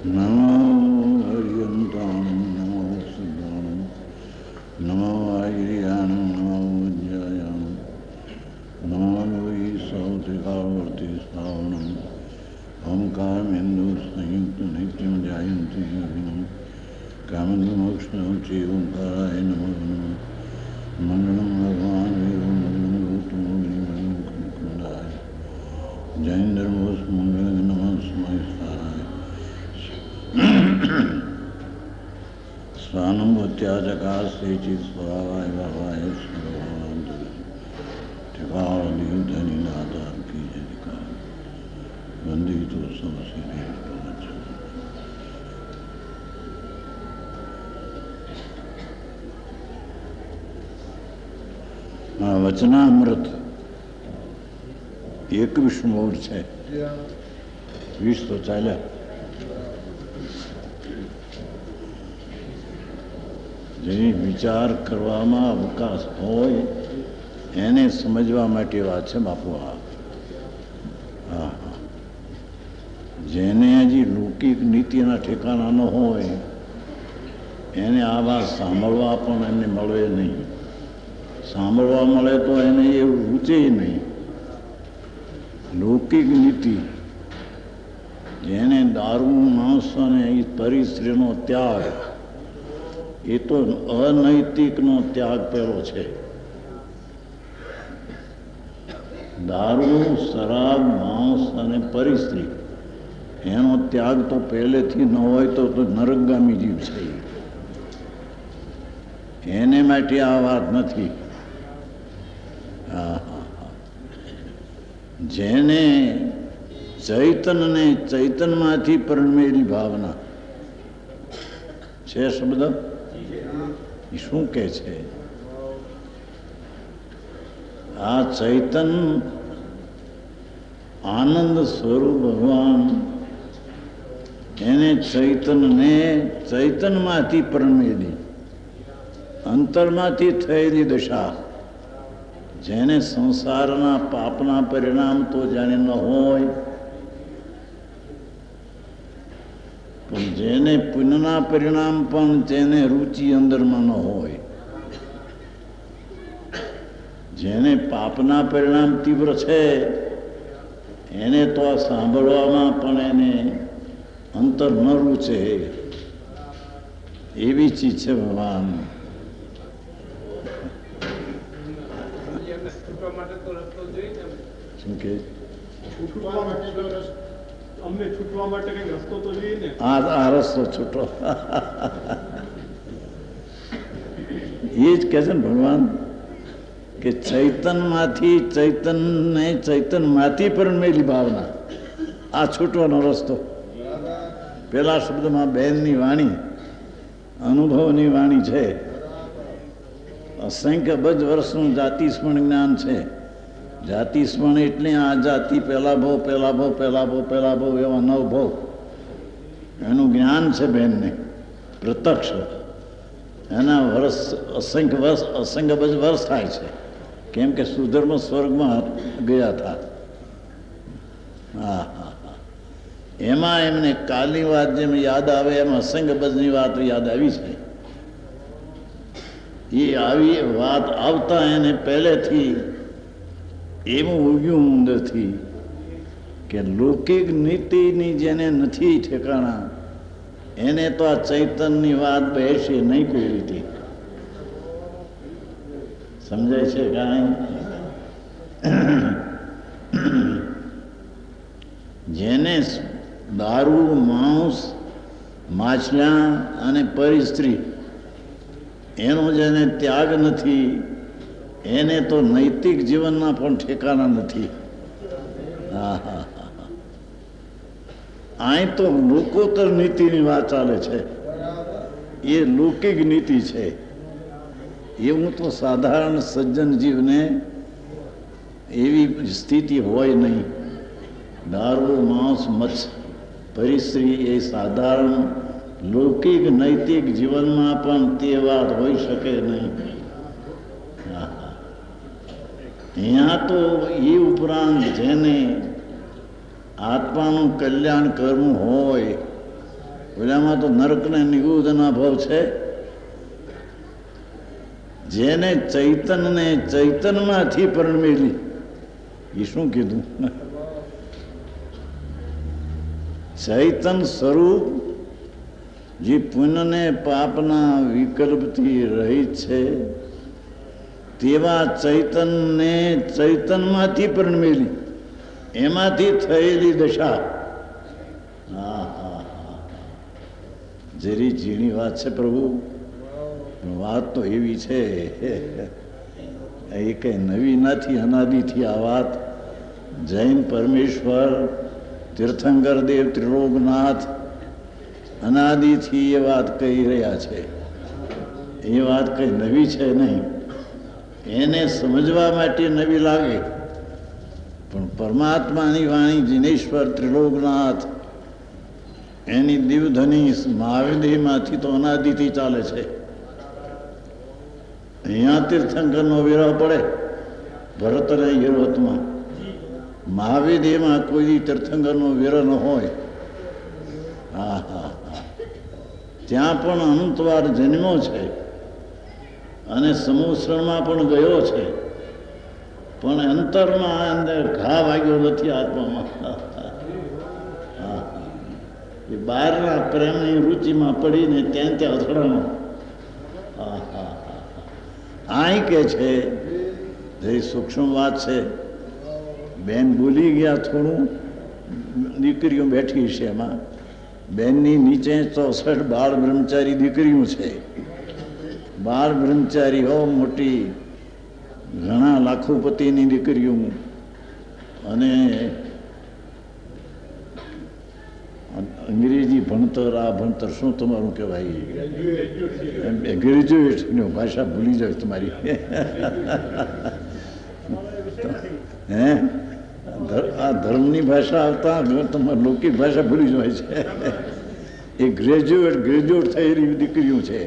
નમો હરિયંતાણં નમો સિદ્ધાણં નમો આયર્યાણં નમો વિદ્યાયાણં નમો વૈ સૌતિકાવર્તી શ્રાવણં ઓમકારમેન્દુ સંયુક્ત નિત્યમ જાયંતી અભિનમ કામન્દમોક્ષમ ચે ઓંકારાય નમો નમઃ મંગળમ ભગવાન વિષ્ણુ મંગળમ ગૌતમ મુનિમંગળાય જૈન્દ્રમોસ મંગળ નમસ્મય સારાય સ્વાનુભૂત્યાચકાશેચિત સ્વભાવાય ભાવાય ઠેકાળદીવધની નાદાર કી જયકાર વંદિતો સમસી વચનામૃત 21 મોડ છે. 20 તો ચાલ્યા. જેની વિચાર કરવામાં અવકાશ હોય એને સમજવા માટે વાત છે બાપુ. હા, જેને હજી લૌકિક નીતિના ઠેકાણા ન હોય એને આ વાત સાંભળવા પણ એને મળે નહીં. સાંભળવા મળે તો એને એવું રૂચે નહીં. લૌકિક નીતિ, જેને દારૂ, માંસ અને પરિસ્ત્રીનો ત્યાગ, એ તો અનૈતિકનો ત્યાગ પહેલો છે. દારૂ, શરાબ, માંસ અને પરિસ્ત્રી એનો ત્યાગ તો પહેલેથી ન હોય તો નરકગામી જીવ છે. એને માટે આ વાત નથી. જેને ચૈતનને ચૈતનમાંથી પરમેલી ભાવના છે. શબ્દ એ શું કહે છે? આ ચૈતન આનંદ સ્વરૂપ ભગવાન, એને ચૈતનને ચૈતનમાંથી પરમેલી અંતરમાંથી થયેલી દશા, જેને સંસારના પાપના પરિણામ તો જાણે ન હોય, પણ જેને પુણ્યના પરિણામ પણ જેને રુચિ અંદરમાં ન હોય, જેને પાપના પરિણામ તીવ્ર છે, એને તો આ સાંભળવામાં પણ એને અંતર ન રૂચે એવી ચીજ છે ભગવાન. આ રસ્તો છૂટો એ જ કહે છે ને ભગવાન કે ચૈતનમાંથી ચૈતનને ચૈતનમાંથી પણ મેલી ભાવના, આ છૂટવાનો રસ્તો. પેલા શબ્દમાં બેનની વાણી અનુભવની વાણી છે. અસંખ્ય બજ વર્ષનું જાતિસ્મરણ જ્ઞાન છે. જાતિસ્મરણ એટલે આ જાતિ પહેલા ભવ, પહેલા ભવ, પહેલા ભવ, પહેલા ભવ એવા 9 ભવ એનું જ્ઞાન છે બેનને પ્રત્યક્ષ. એના વર્ષ અસંખ્ય બજ વર્ષ થાય છે. કેમ કે સુધર્મ સ્વર્ગમાં ગયા હતા. એમાં એમને કાલની વાત જેમ યાદ આવે એમ અસંખ્ય બજની વાત યાદ આવી છે. એ આવી વાત આવતા એને પહેલેથી એવું ઉગ્યું અંદરથી કે લૌકિક નીતિની જેને નથી ઠેકાણા એને તો આ ચૈતનની વાત બેસે નહીં કોઈ રીતે. સમજાય છે કાંઈ? જેને દારૂ, માંસ, માછલા અને પરિસ્ત્રી એનો જેને ત્યાગ નથી એને તો નૈતિક જીવનના પણ ઠેકાણા નથી. અહીં તો લોકોત્તર નીતિની વાત ચાલે છે. એ લૌકિક નીતિ છે. એવું તો સાધારણ સજ્જન જીવને એવી સ્થિતિ હોય નહીં. દારૂ, માંસ, મત્સ્ય, પરિસ્ત્રી એ સાધારણ લૌકિક નૈતિક જીવનમાં પણ તે વાત હોઈ શકે નહીં. અહીંયા તો એ ઉપરાંત જેને આત્માનું કલ્યાણ કરવું હોય ઓલામાં તો નરક ને નિગુદના ભાવ છે. જેને ચૈતનને ચૈતનમાંથી પરણમેલી, એ શું કીધું? ચૈતન સ્વરૂપ જે પુણ્યને પાપના વિકલ્પથી રહિત છે, તેવા ચૈતનને ચૈતનમાંથી પરણમેલી, એમાંથી થયેલી દશા. હા હા હા, જરી ઝીણી વાત છે પ્રભુ, વાત તો એવી છે, એ કઈ નવી નથી, અનાદિથી આ વાત. જૈન પરમેશ્વર તીર્થંકર દેવ ત્રિલોકનાથ અનાદિથી એ વાત કહી રહ્યા છે. એ વાત કઈ નવી છે નહીં. એને સમજવા માટે નવી લાગે, પણ પરમાત્માની વાણી જીનેશ્વર ત્રિલોકનાથ એની દિવ્યધની મહાવિદેહમાંથી તો અનાદિથી ચાલે છે. અહીંયા તીર્થંકરનો વિરહ પડે, ભરત અને હિરવતમાં. મહાવિદેહમાં કોઈ તીર્થંકરનો વિરહ ન હોય. હા હા હા, ત્યાં પણ અનંતવાર જન્મ્યો છે અને સમુશ્રણમાં પણ ગયો છે, પણ અંતરમાં અંદર ઘા વાગ્યો નથી આત્મામાં. એ બહારના પ્રેમની રુચિમાં પડીને ત્યાં અથડાણો. હા હા હા, આય કે છે જે સૂક્ષ્મ વાત છે. બેન ભૂલી ગયા થોડું, દીકરીઓ બેઠી છે એમાં. બેનની નીચે 64 બાળ બ્રહ્મચારી દીકરીઓ છે. બાળ બ્રહ્મચારીઓ મોટી, ઘણા લાખોપતિની દીકરીઓ. અને અંગ્રેજી ભણતર, આ ભણતર શું તમારું કહેવાય? ગ્રેજ્યુએટની ભાષા ભૂલી જાય તમારી. હે, આ ધર્મની ભાષા આવતા તમારે લૌકિક ભાષા ભૂલી જાય છે. એ ગ્રેજ્યુએટ થયેલી દીકરીઓ છે.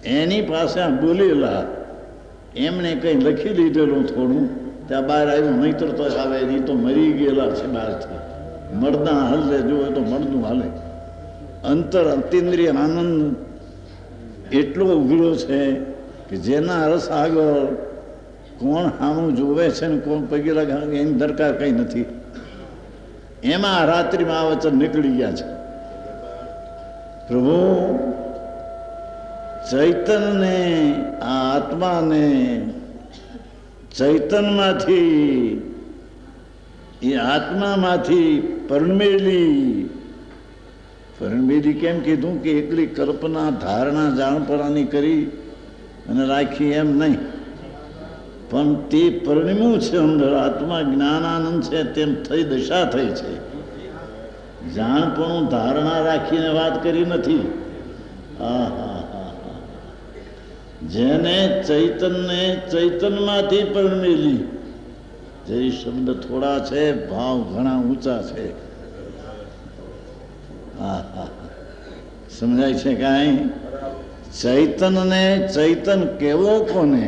એની પાસે બોલેલા, એમણે કંઈ લખી લીધેલું થોડું, ત્યાં બહાર આવ્યું. નહીતર તો આવે, નહીં તો મરી ગયેલા છે બહારથી. મળદા હાલે, જોવે તો મળદું હાલે. અંતર અતિન્દ્રિય આનંદ એટલો ઉઘડો છે કે જેના રસ આગળ કોણ સામું જોવે છે ને કોણ પગે લગાવે એની દરકાર કંઈ નથી. એમાં રાત્રિમાં આ વચન નીકળી ગયા છે. પ્રભુ ચૈતનને, આ આત્માને ચૈતનમાંથી, એ આત્મામાંથી પરણમેલી કેમ કીધું? કે એકલી કલ્પના, ધારણા, જાણપરાની કરી અને રાખી એમ નહીં, પણ તે પરણ્યું છે અંદર. આત્મા જ્ઞાનાનંદ છે તેમ થઈ દશા થઈ છે. જાણપણું ધારણા રાખીને વાત કરી નથી. હા હા હા હા, જેને ચૈતનને ચૈતનમાંથી પરણમેલી. જે શબ્દ થોડા છે, ભાવ ઘણા ઊંચા છે. હા હા, સમજાય છે કાંઈ? ચૈતનને ચૈતન કેવો કોને?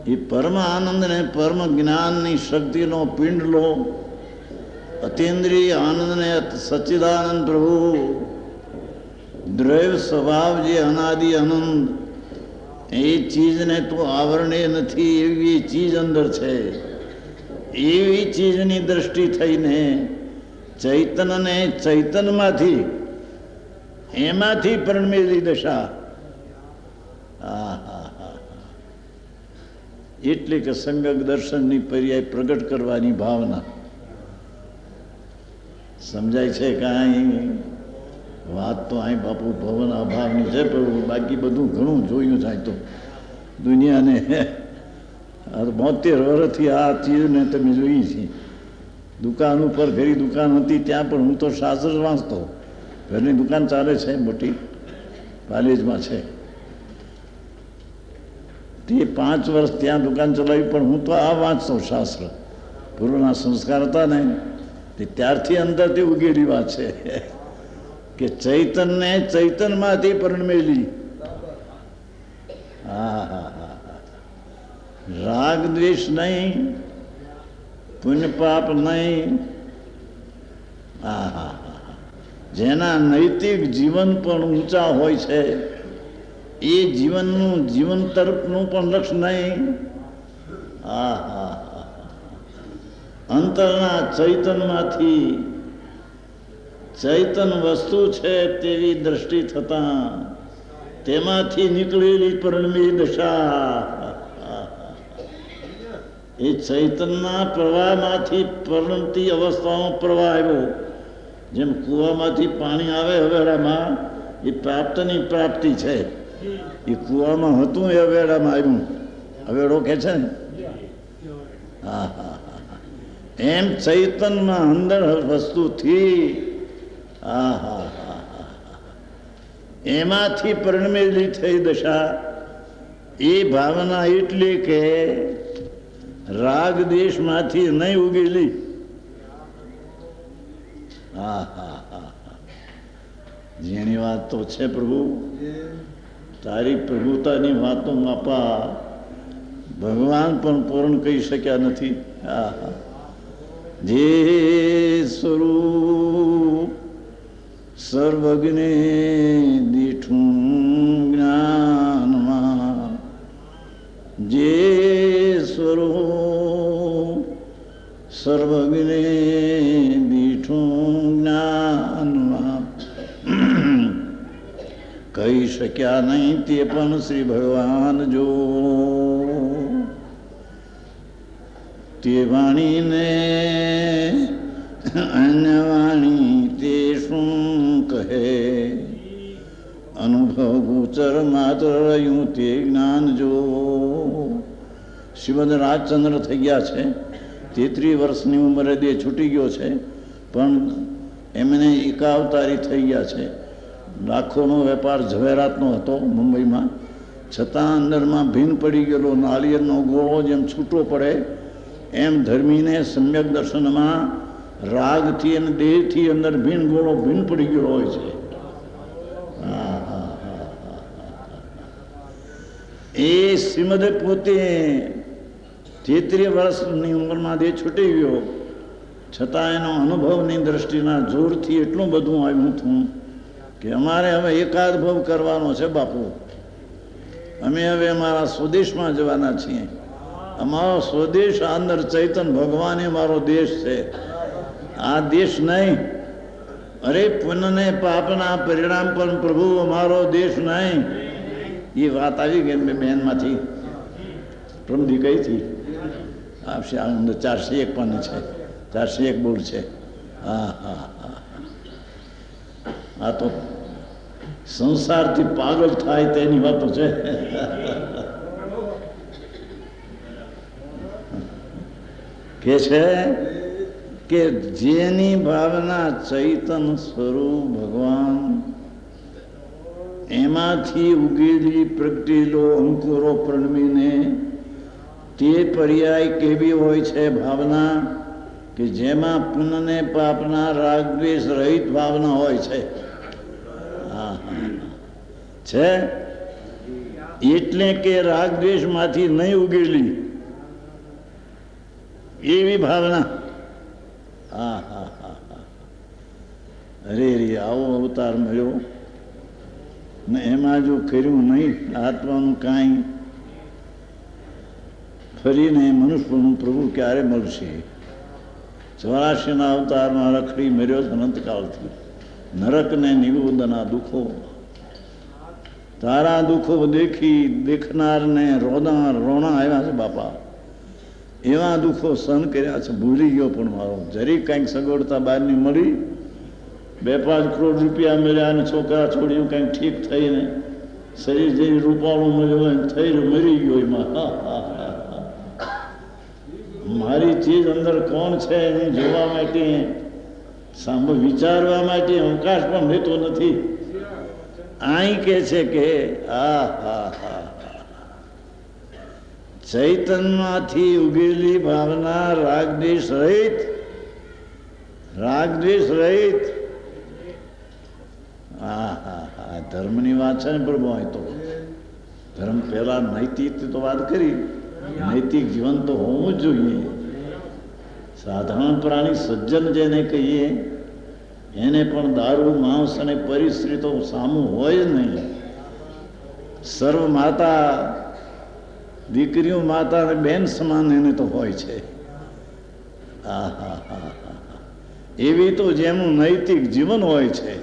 એ પરમ આનંદને પરમ જ્ઞાનની શક્તિનો પિંડ લો. અતિન્દ્રિય આનંદને સચ્ચિદાનંદ પ્રભુ, દ્રૈવ સ્વભાવ જે અનાદિ આનંદ, એ ચીજને તું આવરણે નથી, એવી ચીજ અંદર છે. એવી ચીજની દ્રષ્ટિ થઈને ચૈતનને ચૈતનમાંથી, એમાંથી પરણમેલી દશા. હા હા હા, એટલે કે સંગક દર્શનની પર્યાય પ્રગટ કરવાની ભાવના. સમજાય છે કાંઈ? વાત તો અહીં બાપુ ભવન અભાવની છે, પણ બાકી બધું ઘણું જોયું થાય. તો દુનિયાને 72 વર્ષથી આ ચીજને તમે જોઈ છે. દુકાન ઉપર, ઘરી દુકાન હતી ત્યાં પણ હું તો શાસ્ત્ર વાંચતો. ઘરની દુકાન ચાલે છે, મોટી પાલેજમાં છે. તે 5 વર્ષ ત્યાં દુકાન ચલાવી, પણ હું તો આ વાંચતો શાસ્ત્ર. પૂર્વના સંસ્કાર હતા ને, તે ત્યારથી અંદરથી ઉગેલી વાત છે કે ચૈતનને ચૈતનમાંથી પરણમેલી. હા હા હા, રાગ દ્વેષ નહીં, પુણ્ય પાપ નહીં. હા હા, જેના નૈતિક જીવન પણ ઊંચા હોય છે, એ જીવનનું જીવન તરફનું પણ લક્ષ નહીં. અંતરના ચૈતનમાંથી ચૈતન વસ્તુ છે તેવી દ્રષ્ટિ થતા તેમાંથી નીકળેલી પરિણમી દશા, એ ચૈતનના પ્રવાહમાંથી પરિણમતી અવસ્થાનો પ્રવાહ આવ્યો. જેમ કૂવામાંથી પાણી આવે હવેડામાં, એ પ્રાપ્તની પ્રાપ્તિ છે. એ કૂવામાં હતું એ હવેડામાં આવ્યું, હવેડો કે છે ને. એમ ચૈતનમાં અંદર વસ્તુથી એમાંથી પરિણમેલી થઈ દશા, એ ભાવના એટલી કે રાગ દેશમાંથી નહીં ઉગેલી. જેની વાત તો છે પ્રભુ, તારી પ્રભુતાની વાતો માપા ભગવાન પણ પૂર્ણ કહી શક્યા નથી. જે સ્વરૂપ સર્વજ્ઞે દીઠું જ્ઞાનમાં, જે સ્વરૂપ સર્વજ્ઞે દીઠું જ્ઞાનમાં, કહી શક્યા નહીં તે પણ શ્રી ભગવાન જો. તે વાણીને અન્ય વાણી તે શું કહે, અનુભવ ગોચર માત્ર રહ્યું તે જ્ઞાન જો. શ્રીમદ રાજચંદ્ર થઈ ગયા છે, 33 વર્ષની ઉંમરે દેહ છૂટી ગયો છે, પણ એમને એકાવતારી થઈ ગયા છે. લાખોનો વેપાર ઝવેરાતનો હતો મુંબઈમાં, છતાં અંદરમાં ભીન પડી ગયેલો નાળિયેરનો ગોળો જેમ છૂટો પડે એમ ધર્મીને સમ્યક દર્શનમાં રાગથી અને દેહથી અંદર ભીન ગોળો ભીન પડી ગયેલો હોય છે. એ શ્રીમદે પોતે 33 વર્ષની ઉંમરમાં દેહ છૂટી ગયો, છતાં એનો અનુભવની દ્રષ્ટિના જોરથી એટલું બધું આવ્યું હતું કે અમારે હવે એકાદ ભવ કરવાનો છે બાપુ. અમે હવે અમારા સ્વદેશમાં જવાના છીએ. અમારો સ્વદેશ અંદર ચૈતન ભગવાન એ મારો દેશ છે, આ દેશ નહીં. અરે પુણ્યને પાપના પરિણામ પણ પ્રભુ અમારો દેશ નહીં. એ વાત આવી ગઈ બહેનમાંથી, પ્રમદી કઈ હતી આવશે 401 પાને છે, 401 બોલ છે. આ તો સંસારથી પાગલ થાય તેની વાતો છે. કે છે કે જેની ભાવના ચૈતન સ્વરૂપ ભગવાન, એમાંથી ઉગેલી પ્રગટેલો અંકુરો પ્રણમીને તે પર્યાય કેવી હોય છે ભાવના કે જેમાં પુણ્યને પાપના રાગ દ્વેષ રહિત ભાવના હોય છે. છે એટલે કે રાગ દ્વેષમાંથી નહીં ઉગેલી એવી ભાવના. અરે રે આવો અવતાર મળ્યો ને એમાં જો કર્યું નહીં આત્માનું કાંઈ, ફરીને મનુષ્યનું પ્રભુ ક્યારે મળશે? 84ના અવતારમાં રખડી મર્યો અનંતકાળથી. નરકને નિવેદના દુઃખો, તારા દુઃખો દેખી દેખનારને રોણા આવ્યા છે બાપા. એવા દુઃખો સહન કર્યા છે, ભૂલી ગયો પણ મારો. જરી કંઈક સગવડતા બહારની મળી, 2-5 કરોડ રૂપિયા મળ્યા અને છોકરા છોડ્યું કંઈક ઠીક થઈને, શરીર જેવી રૂપાળું મળ્યું થઈ મરી ગયો એમાં. મારી ચીજ અંદર કોણ છે એને જોવા માટે, વિચારવા માટે અવકાશ પણ રહેતો નથી. અહીં કે છે કે ચૈતન્યમાંથી ઉગેલી ભાવના રાગદ્વેષ રહિત, રાગદ્વેષ રહિત. ધર્મની વાત છે ને પ્રભુ. અહીં તો ધર્મ પહેલા નૈતિક તો વાત કરી, નૈતિક જીવન તો હોવું જ જોઈએ. સાધારણ પ્રાણી સજ્જન જેને કહીએ એને પણ દારૂ માંસ અને પરિશ્રી તો સામું હોય જ નહીં. સર્વ માતા દીકરીઓ માતા અને બેન સમાન એને તો હોય છે. એવી તો જેનું નૈતિક જીવન હોય છે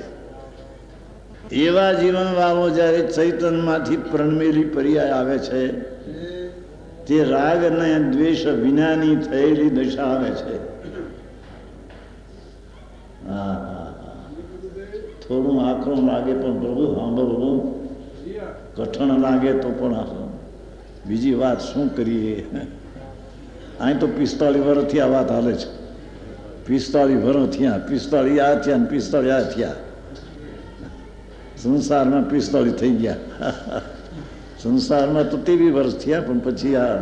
એવા જીવન વાળો જ્યારે ચૈતનમાંથી પ્રણમેલી પર્યાય આવે છે તે રાગ અને દ્વેષ વિનાની થયેલી દશા આવે છે. થોડું આકરું લાગે પણ પ્રભુ સાંભળવું, કઠણ લાગે તો પણ બીજી વાત શું કરીએ. અહીં તો 45 વર્ષથી આ વાત હાલે છે. 45 વર્ષ થયા, 45 આ થયા ને 45 આ થયા. સંસારમાં 45 થઈ ગયા. સંસારમાં તો 23 વર્ષ થયા, પણ પછી આ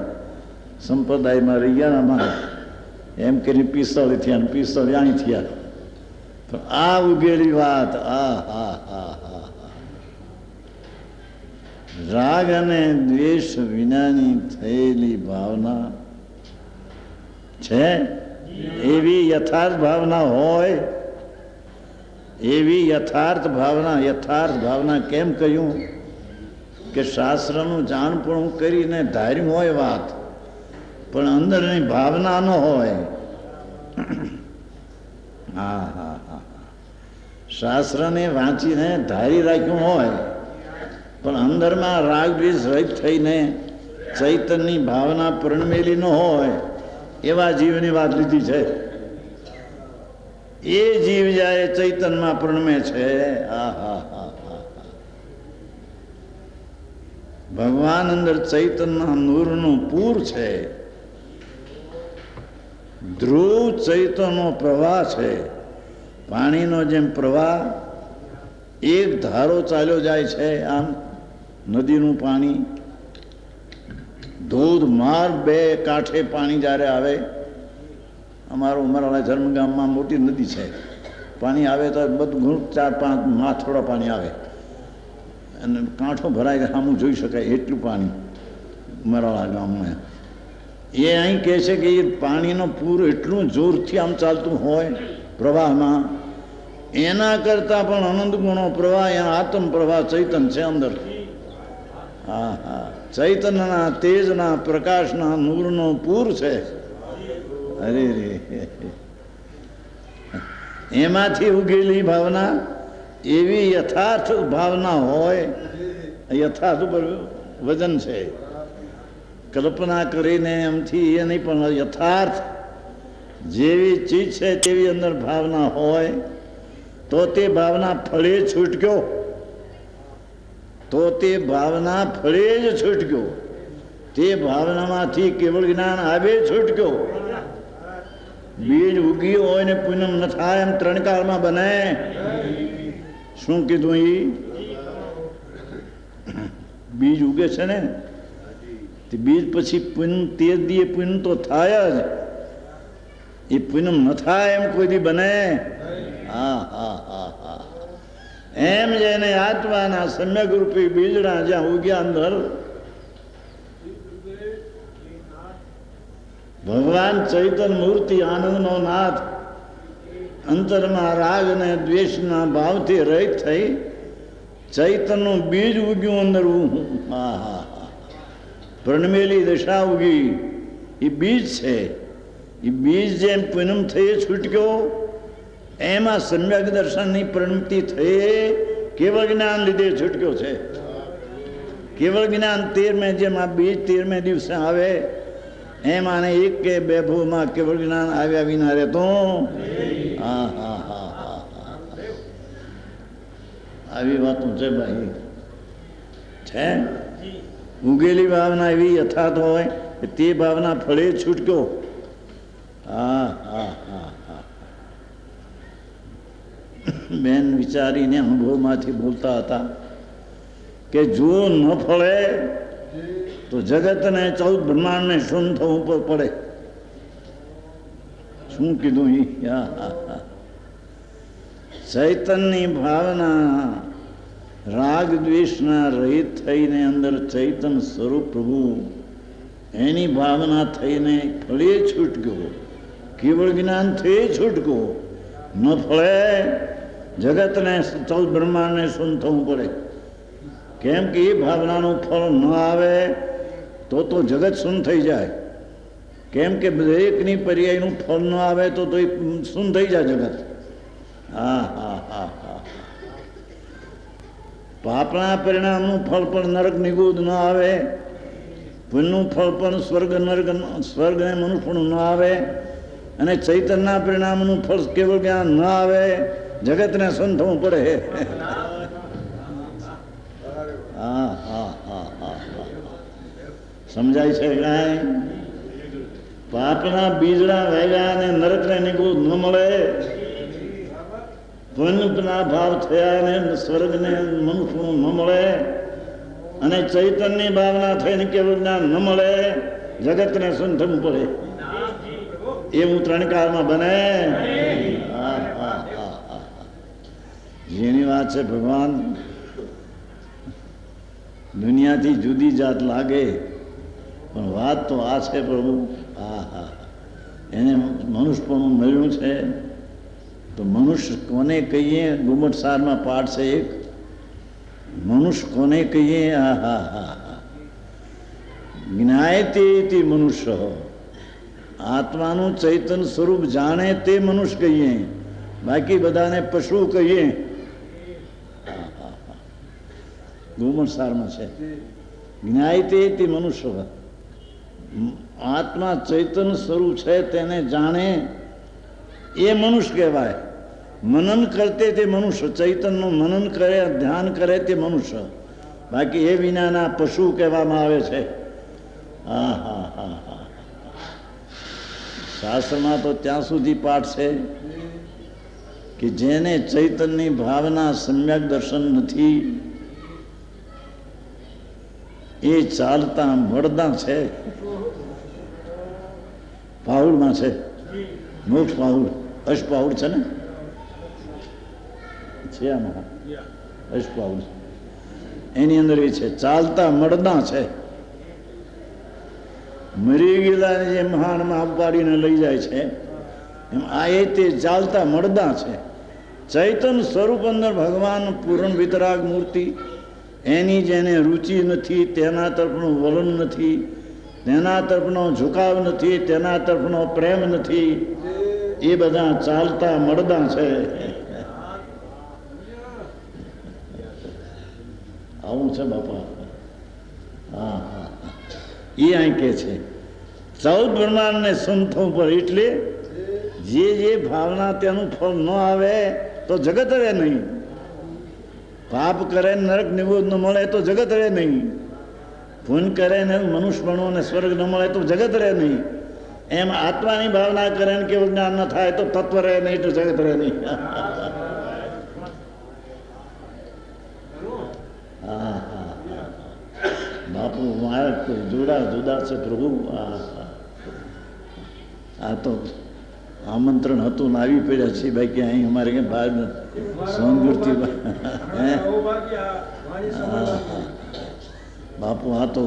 સંપ્રદાયમાં રહી ગયા આમાં એમ કરીને 45 થયા ને 45 અહીં થયા. પણ આ ઉગેલી વાત રાગ અને દ્વેષ વિનાની થયેલી ભાવના છે. એવી યથાર્થ ભાવના હોય, એવી યથાર્થ ભાવના કેમ કહ્યું કે શાસ્ત્રનું જાણપણું કરીને ધાર્યું હોય વાત, પણ અંદરની ભાવના ન હોય. શાસ્ત્રને વાંચીને ધારી રાખ્યું હોય પણ અંદરમાં રાગ દ્વેષ રહિત થઈને ચૈતનની ભાવના પ્રણમેલી ન હોય એવા જીવની વાત લીધી છે. એ જીવ જ્યારે ચૈતનમાં પ્રણમે છે, ભગવાન અંદર ચૈતનના નૂરનું પૂર છે. ધ્રુવ ચૈતનનો પ્રવાહ છે. પાણીનો જેમ પ્રવાહ એક ધારો ચાલ્યો જાય છે, આમ નદીનું પાણી ધોધમાર બે કાંઠે પાણી જ્યારે આવે. અમારું ઉમરાળા ધર્મગામમાં મોટી નદી છે. પાણી આવે તો બધું ઘણું 4-5 માથોડા પાણી આવે અને કાંઠો ભરાય સામું જોઈ શકાય એટલું પાણી ઉમરાળા ગામમાં. એ અહીં કહે છે કે એ પાણીનો પૂર એટલું જોરથી આમ ચાલતું હોય પ્રવાહમાં, એના કરતાં પણ અનંત ગુણો પ્રવાહ, એના આત્મ પ્રવાહ ચૈતન છે અંદર. ચૈતનના તેજના પ્રકાશના નૂરનો પૂર છે. અરે રે, એમાંથી ઉગેલી ભાવના એવી યથાર્થ ભાવના હોય. યથાર્થ ઉપર વજન છે. કલ્પના કરીને એમથી એ નહીં, પણ યથાર્થ જેવી ચીજ છે તેવી અંદર ભાવના હોય તો તે ભાવના ફળે છૂટક્યો, તો તે ભાવના ફળે જ છૂટક્યો. તે ભાવનામાંથી કેવળ જ્ઞાન આવે છૂટક્યો. બીજ ઉગી હોય ને પૂનમ ન થાય એમ 3 કાળમાં બને. શું કીધું? એ બીજ ઉગે છે ને, તે બીજ પછી પૂનમ તે દીએ પૂનમ તો થાય જ. એ પૂનમ ન થાય એમ કોઈ દી બને? એમ જેને આત્માના સમ્યક રૂપી બીજડા જ્યાં ઉગ્યા અંદર ભગવાન ચૈતન મૂર્તિ આનંદનો નાથ અંતરમાં રાગ અને દ્વેષના ભાવથી રહિત થઈ ચૈતનનું બીજ ઉગ્યું અંદર. પ્રણમેલી દશા ઉગી. એ બીજ છે. એ બીજ જેમ પૂનમ થઈ છૂટક્યો એમાં સમ્યક દર્શનની પ્રણતિ થઈ કેવળ જ્ઞાન લીધે છૂટક્યો છે. કેવળ જ્ઞાન 13મે જેમ આ બીજ 13મે દિવસે આવે એમ આને 1 કે 2 ભવમાં કેવળ જ્ઞાન આવ્યા વિના રહેતો. આવી વાતો છે ભાઈ, છે. ઉગેલી ભાવના એવી યથાર્થ હોય તે ભાવના ફળે છૂટક્યો. બેન વિચારીને અનુભવમાંથી બોલતા હતા કે જો ન ફળે તો જગતને 14 બ્રહ્માંડને શું થવું પડે. શું કીધું? ચૈતનની ભાવના રાગ દ્વેષના રહિત થઈને અંદર ચૈતન સ્વરૂપ પ્રભુ એની ભાવના થઈને ફળે છૂટક્યો. કેવળ જ્ઞાન થઈ છૂટક્યો. ન ફળે જગતને ચૌદ બ્રહ્માંડને શૂન્ય થવું પડે. કેમ કે એ ભાવનાનું ફળ ન આવે તો જગત શૂન્ય થઈ જાય. કેમ કે દરેકની પર્યાયનું ફળ ન આવે તો એ શૂન્ય થઈ જાય જગત. હા હા હા હા. પાપના પરિણામનું ફળ પણ નરક નિગૂઢ ન આવે, પુણ્યનું ફળ પણ સ્વર્ગ ને મનુષ્યનું ન આવે, અને ચૈતન્યના પરિણામનું ફળ કેવળ જ્ઞાન ન આવે. જગતને શૂન્ય થવું પડે. હા હા હા હા સમજાય છે કાંઈ? પાપના બીજડા વાગ્યા અને નરકને નિગૂઢ ન મળે, પુણ્યના ભાવ થયા ને સ્વર્ગને મનુષ્યનું ન મળે, અને ચૈતન્યની ભાવના થઈને કેવું જ્ઞાન ન મળે, જગતને શૂન્ય થવું પડે. એવું ત્રણ કાળમાં બને. હા હા હા હા. જેની વાત છે ભગવાન દુનિયાથી જુદી જાત લાગે, પણ વાત તો આ છે પ્રભુ. હા હા. એને મનુષ્યપણું મળ્યું છે તો મનુષ્ય કોને કહીએ? ગુમટ સારમાં પાઠ છે એક, મનુષ્ય કોને કહીએ? હા હા હા હા. જ્ઞાયતે મનુષ્ય, આત્માનું ચૈતન્ય સ્વરૂપ જાણે તે મનુષ્ય કહીએ, બાકી બધાને પશુ કહીએ. ગુમટ સારમાં છે જ્ઞાયતે મનુષ્ય. આત્મા ચૈતન્ય સ્વરૂપ છે તેને જાણે એ મનુષ્ય કહેવાય. મનન કરતે તે મનુષ્ય, ચૈતન્યનું મનન કરે, ધ્યાન કરે તે મનુષ્ય, બાકી એ વિનાના પશુ કહેવામાં આવે છે. હા હા હા હા. શાસ્ત્રમાં તો ત્યાં સુધી પાઠ છે કે જેને ચૈતન્યની ભાવના સમ્યક દર્શન નથી એ ચાલતા મળદા છે. પાઉડમાં છે, મોક્ષ પાઉડ, અષ્ટપાઉડ છે ને, છે આમાં અષ્ટપાઉડ, એની અંદર એ છે ચાલતા મળદા છે. મરી ગયેલાને જે મહાનમાં ઉપાડીને લઈ જાય છે એમ આ એ તે ચાલતા મળદા છે. ચૈતન્ય સ્વરૂપ અંદર ભગવાન પૂર્ણ વિતરાગ મૂર્તિ, એની જેને રુચિ નથી, તેના તરફનું વલણ નથી, તેના તરફનો ઝુકાવ નથી, તેના તરફનો પ્રેમ નથી, એ બધા ચાલતા મળદા છે. આવું છે બાપા. હા હા. એ અહીં કે છે 14 બ્રહ્માંડને શૂન્ય થવું પડે. એટલે જે ભાવના તેનું ફળ ન આવે તો જગત રહે નહીં. પાપ કરે નરક નિગૂઢ ન મળે તો જગત રહે નહીં. પુણ્ય કરે ને મનુષ્યપણું અને સ્વર્ગ ન મળે તો જગત રહે નહીં. એમ આત્માની ભાવના કરે ને કેવું જ્ઞાન ન થાય તો તત્વ રહે નહીં, તો જગત રહે નહીં. હા હા બાપુ મારા જુદા છે પ્રભુ. આ તો આમંત્રણ હતું ને આવી પડ્યા છીએ. બાકી અહીં અમારે ક્યાં બહાર સોનગુરથી બાપુ આ તો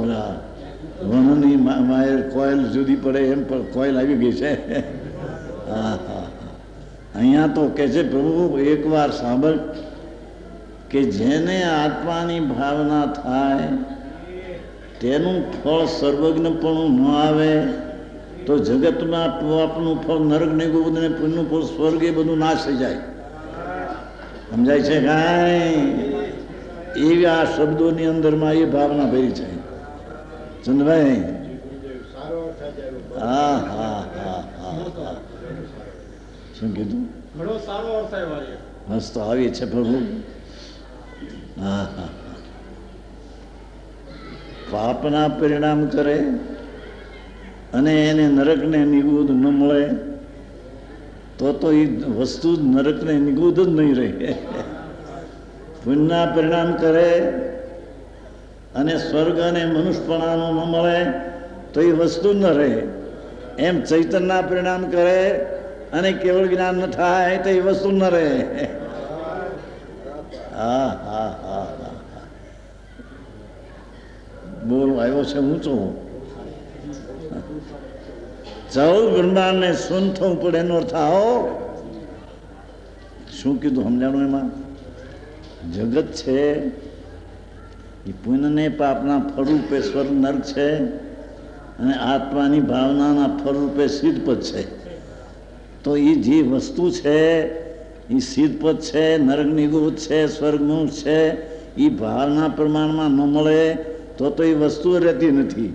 વણની માયર કોયલ જુદી પડે એમ પણ કોયલ આવી ગઈ છે. હા હા. અહીંયા તો કે છે પ્રભુ એકવાર સાંભળ કે જેને આત્માની ભાવના થાય તેનું ફળ સર્વજ્ઞપણું ન આવે તો જગતમાં પાપનું ફળ નરક નિગૂઢ ને પુણ્યનું ફળ સ્વર્ગ એ બધું નાશ થઈ જાય. સમજાય છે કાંઈ? એવી આ શબ્દોની અંદરમાં એ ભાવના ભરી છે ચંદ્રભાઈ. હા હા હા હા. શું કીધું? મસ્ત આવી છે પ્રભુ. હા હા. પાપના પરિણામ કરે અને એને નરકને નિગૂઢ ન મળે તો એ વસ્તુ નરકને નિગૂઢ જ નહીં રહે. પુણ્યના પરિણામ કરે અને સ્વર્ગ અને મનુષ્યપણાનું ન મળે તો એ વસ્તુ ન રહે. એમ ચૈતન્યના પરિણામ કરે અને કેવળ જ્ઞાન ન થાય તો એ વસ્તુ ન રહે. હા હા હા હા. બોલ આવ્યો છે ઊંચો. 14 બ્રહ્માંડને શૂન્ય થવું પડે એનો અર્થ આવો. શું કીધું સમજાણું એમાં? જગત છે એ પુણ્ય ને પાપના ફળ રૂપે સ્વર્ગ નર્ક છે, અને આત્માની ભાવનાના ફળ રૂપે સિદ્ધપદ છે. તો એ જે વસ્તુ છે એ સિદ્ધપદ છે, નરકની ગોત છે, સ્વર્ગનું છે. એ ભાવના પ્રમાણમાં ન મળે તો એ વસ્તુ રહેતી નથી.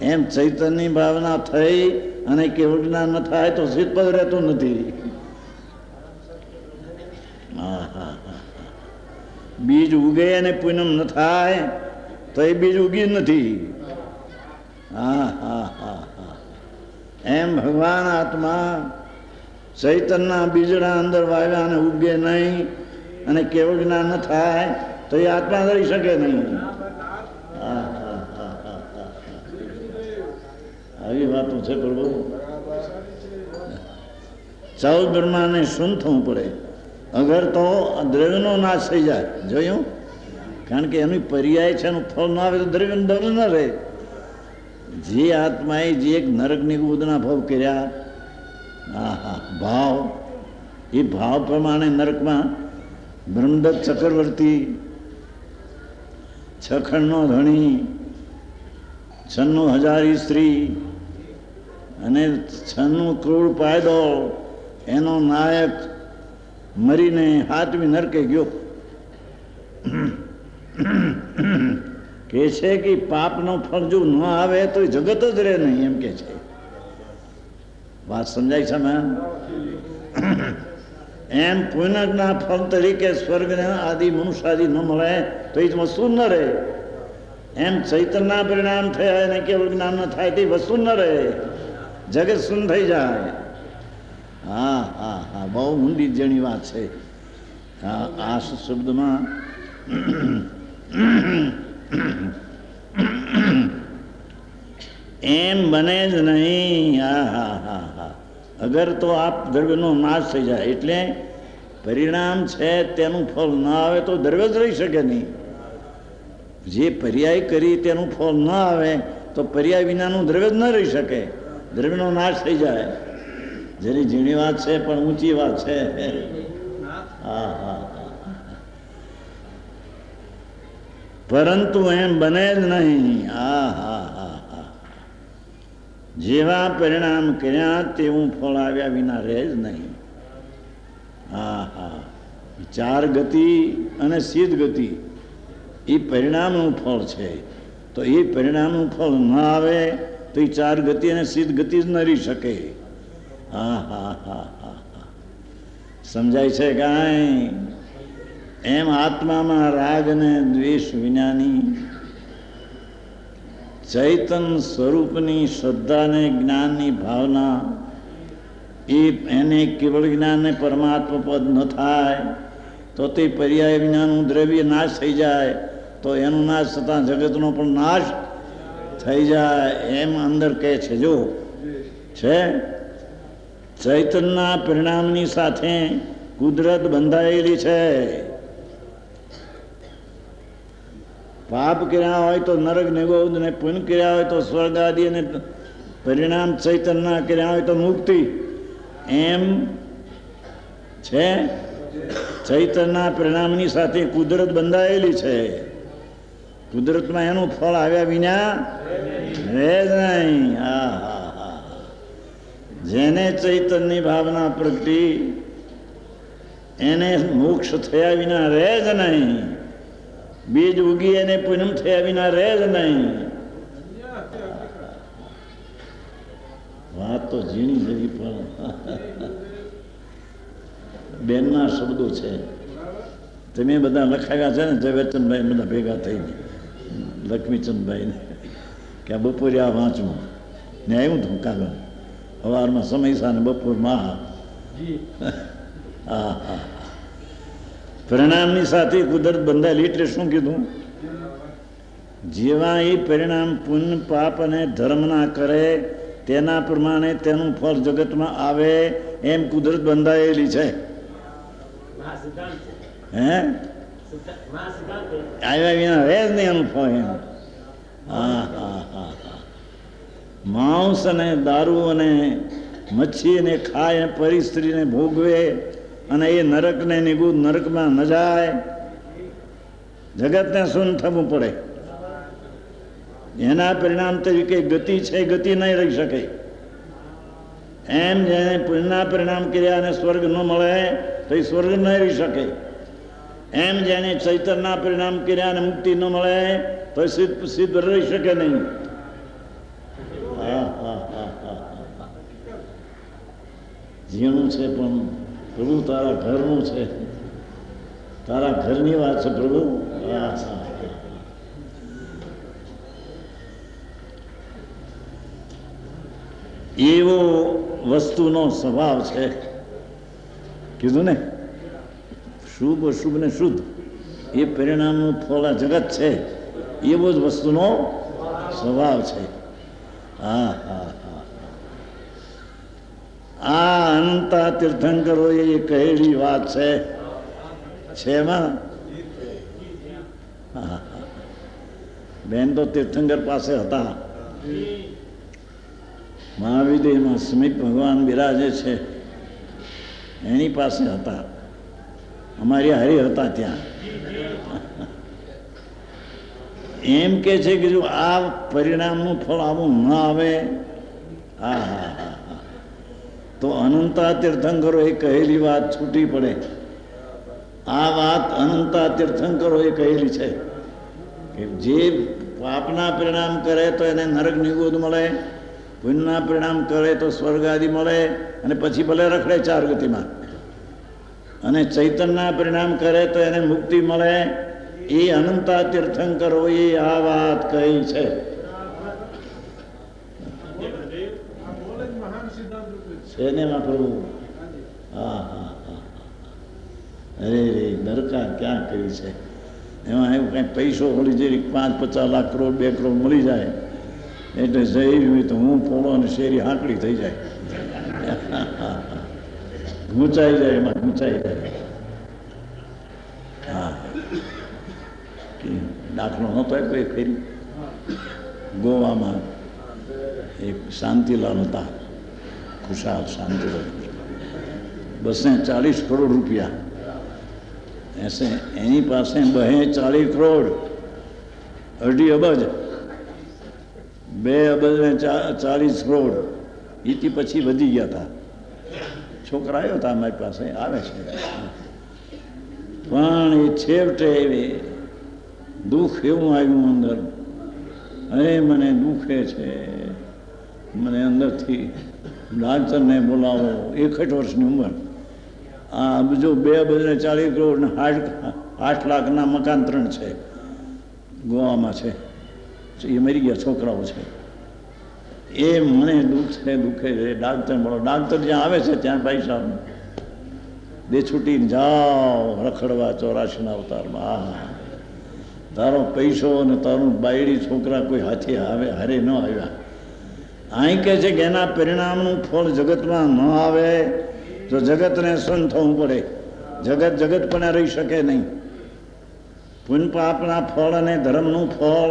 એમ ચૈતન્યની ભાવના થઈ અને કેવળ જ્ઞાન ન થાય તો સિદ્ધપદ રહેતું નથી. બીજ ઉગે અને પૂનમ ન થાય તો એ બીજ ઉગી નથી. એમ ભગવાન આત્મા ચૈતન્યના બીજડા અંદર વાવ્યા અને ઉગે નહીં અને કેવળ જ્ઞાન ન થાય તો એ આત્મા રહી શકે નહીં. આવી વાતો છે પ્રભુ. 14 બ્રહ્માને શું થવું પડે અગર તો દ્રવ્યનો નાશ થઈ જાય. જોયું? કારણ કે એનું પર્યાય છે, એનું ફળ ના આવે તો દ્રવ્ય ન રહે. જે આત્માએ જે એક નરકની ઉદના ભાવ કર્યા, ભાવ, એ ભાવ પ્રમાણે નરકમાં બ્રહ્મદત્ત ચક્રવર્તી, છખણનો ધણી, 96,000 સ્ત્રી અને 96 કરોડ પાયદો, એનો નાયક મરીને 7મી નરકે ગયો. કે છે કે પાપનો ફળ જો ન આવે તો જગત જ રહે નહીં, એમ કે છે. વાત સમજાય છે મેં? એમ પુણ્યના ફળ તરીકે સ્વર્ગને આદિ મનુષ્યાદિ ન મળે તો એ વસ્તુ ન રહે. એમ ચૈતન્ય પરિણામ થયા અને કેવળ જ્ઞાન ન થાય તે વસ્તુ ન રહે, જગત શૂન્ય થઈ જાય. બહુ ઊંડી જેણી વાત છે. આ શબ્દમાં એમ બને જ નહીં. અગર તો આપ દ્રવ્યનો નાશ થઈ જાય એટલે પરિણામ છે તેનું ફળ ના આવે તો દ્રવ્ય જ રહી શકે નહીં. જે પર્યાય કરી તેનું ફળ ન આવે તો પર્યાય વિનાનું દ્રવ્ય જ ન રહી શકે. દ્રવ્યનો નાશ થઈ જાય. જેની ઝીણી વાત છે પણ ઊંચી વાત છે. પરંતુ એમ બને જ નહીં. જેવા પરિણામ કર્યા તેવું ફળ આવ્યા વિના રહે જ નહીં. 4 ગતિ અને સિદ્ધ ગતિ એ પરિણામનું ફળ છે. તો એ પરિણામનું ફળ ન આવે તો એ 4 ગતિ અને સિદ્ધ ગતિ જ ન રહી શકે. સમજાય છે કાંઈ? એમ આત્મામાં રાગ અને દ્વેષ વિનાની ચૈતન સ્વરૂપની શ્રદ્ધા ને જ્ઞાનની ભાવના, એને કેવળ જ્ઞાનને પરમાત્મા પદ ન થાય તો તે પર્યાય વિનાનું દ્રવ્ય નાશ થઈ જાય. તો એનું નાશ થતાં જગતનો પણ નાશ થઈ જાય. એમ અંદર કહે છે. જો છે ચૈતન્યના પરિણામની સાથે કુદરત બંધાયેલી છે. પાપ કર્યા હોય તો નરક નિગોદ ને પુણ્ય કર્યા હોય તો સ્વર્ગ આદિ અને પરિણામ ચૈતન્ય કર્યા હોય તો મુક્તિ. એમ છે ચૈતન્યના પરિણામની સાથે કુદરત બંધાયેલી છે. કુદરતમાં એનું ફળ આવ્યા વિના રહે જ નહીં. જેને ચૈતન્યની ભાવના પ્રગટી એને મોક્ષ થયા વિના રહે જ નહીં. બીજ ઉગી અને પૂનમ થયા વિના રહે જ નહીં. વાત તો ઝીણી જવી પણ બેનના શબ્દો છે. તમે બધા લખાવ્યા છે ને ઝવેરચંદભાઈ બધા ભેગા થઈને લક્ષ્મીચંદભાઈ ને કે આ બપોરે આ વાંચવું ને આવ્યું હતું કાગળ સવારમાં સમયસા ને બપોરમાં. પરિણામની સાથે કુદરત બંધાયેલી. એટલે શું કીધું? જેવા એ પરિણામ પુણ્ય પાપ અને ધર્મના કરે તેના પ્રમાણે તેનું ફળ જગતમાં આવે એમ કુદરત બંધાયેલી છે. આવ્યા વિના રહે જ નહીં એનું ફળ. એમ માંસ અને દારૂ અને મચ્છી ને ખાય પરી સ્ત્રીને ભોગવે અને એ નરકને નિગુદ નરકમાં ન જાય. જગતને શૂન્ય થવું પડે. એના પરિણામ તરીકે ગતિ છે, ગતિ નહીં રહી શકે. એમ જેને પુણ્યના પરિણામ કર્યા અને સ્વર્ગ ન મળે તો એ સ્વર્ગ નહીં રહી શકે. એમ જેને ચૈતન્યના પરિણામ કર્યા અને મુક્તિ ન મળે તો સિદ્ધ રહી શકે નહીં. ઝીણું છે પણ પ્રભુ તારા ઘરનું છે, તારા ઘરની વાત છે પ્રભુ. એવો વસ્તુનો સ્વભાવ છે. કીધું ને, શુભ અશુભ ને શુદ્ધ એ પરિણામનું ફળ આ જગત છે. એવો જ વસ્તુનો સ્વભાવ છે. હા હા હા. આ અનંતા તીર્થંકરો એ કહેલી વાત છે. એમાં બેન તો તીર્થંકર પાસે હતા. મહાવિદ્યમાં સ્મિત ભગવાન બિરાજે છે, એની પાસે હતા. અમારી હરિ હતા ત્યાં. એમ કે છે કે જો આ પરિણામનું ફળ આવું ન આવે, હા હા હા હા, તો અનંતા તીર્થંકરો એ કહેલી વાત છૂટી પડે. આ વાત અનંતા તીર્થંકરો એ કહેલી છે કે જે પાપના પરિણામ કરે તો એને નરક નિગુદ મળે, પુણ્યના પરિણામ કરે તો સ્વર્ગ આદિ મળે, અને પછી ભલે રખડે ચાર ગતિમાં. અને ચૈતન્યના પરિણામ કરે તો એને મુક્તિ મળે. એ અનંતા તીર્થંકરો એ આ વાત કહી છે. પ્રભુ હા હા હા. અરે રે દરકાર ક્યાં કરી છે. એમાં એવું કંઈ પૈસો મળી જાય, 5-50 લાખ કરોડ 2 કરોડ મળી જાય એટલે જઈ હોય તો હું પોળો અને શેરી હાંકડી થઈ જાય, ગૂંચાઈ જાય, એમાં ગૂંચાઈ જાય. હા, દાખલો નહોતો કોઈ ફેરી. ગોવામાં એક શાંતિલાલ હતા, ખુશાલ શાંતિલાલ, 240 કરોડ રૂપિયા. એની પાસે 240 કરોડ, 2.5 અબજ, 2 અબજ ને 40 કરોડ. એથી પછી વધી ગયા હતા. છોકરા આવ્યો હતા અમારી પાસે, આવે છે. પણ એ છેવટે દુઃખ એવું આવ્યું અંદર, અરે મને દુઃખે છે, મને અંદરથી ડાક્ટરને બોલાવો. 61 વર્ષની ઉંમર. આ બીજો 2 અબજ ને 40 કરોડ ને 8 લાખના મકાન 3 છે, ગોવામાં છે. એ મરી ગયા, છોકરાઓ છે. એ મને દુઃખે છે, ડાક્ટર બોલો. ડાક્ટર જ્યાં આવે છે ત્યાં ભાઈ સાહેબ દે છૂટીને જાઓ રખડવા 84 અવતારમાં. તારો પૈસો અને તારું બાયડી છોકરા કોઈ હાથે આવે હારે ન આવ્યા. અહીં કહે છે કે એના પરિણામનું ફળ જગતમાં ન આવે તો જગતને સન થવું પડે. જગત પણ રહી શકે નહીં. પુણ્ય પાપના ફળ અને ધર્મનું ફળ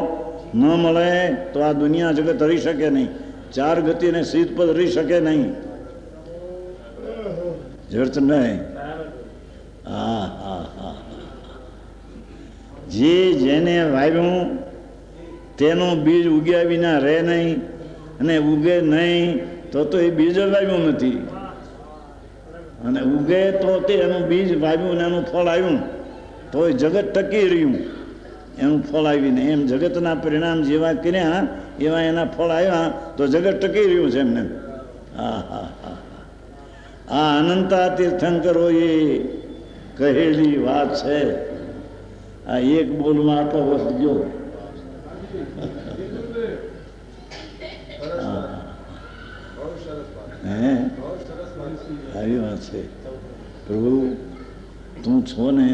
ન મળે તો આ દુનિયા જગત રહી શકે નહીં. 4 ગતિ અને સિદ્ધ પદ રહી શકે નહીં. જર્ત નહીં. હા હા હા. જેને વાવ્યું તેનું બીજ ઉગ્યા વિના રહે નહીં, અને ઉગે નહીં તો એ બીજ વાવ્યું નથી. અને ઉગે તો તે એનું બીજ વાવ્યું ને એનું ફળ આવ્યું તો એ જગત ટકી રહ્યું, એનું ફળ આવીને. એમ જગતના પરિણામ જેવા કર્યા એવા એના ફળ આવ્યા તો જગત ટકી રહ્યું છે એમને. હા હા હા. આ અનંતા તીર્થંકરો એ કહેલી વાત છે. આ એક બોલમાં આટલો વર્ષ ગયો. આવી વાત છે. પ્રભુ તું છો ને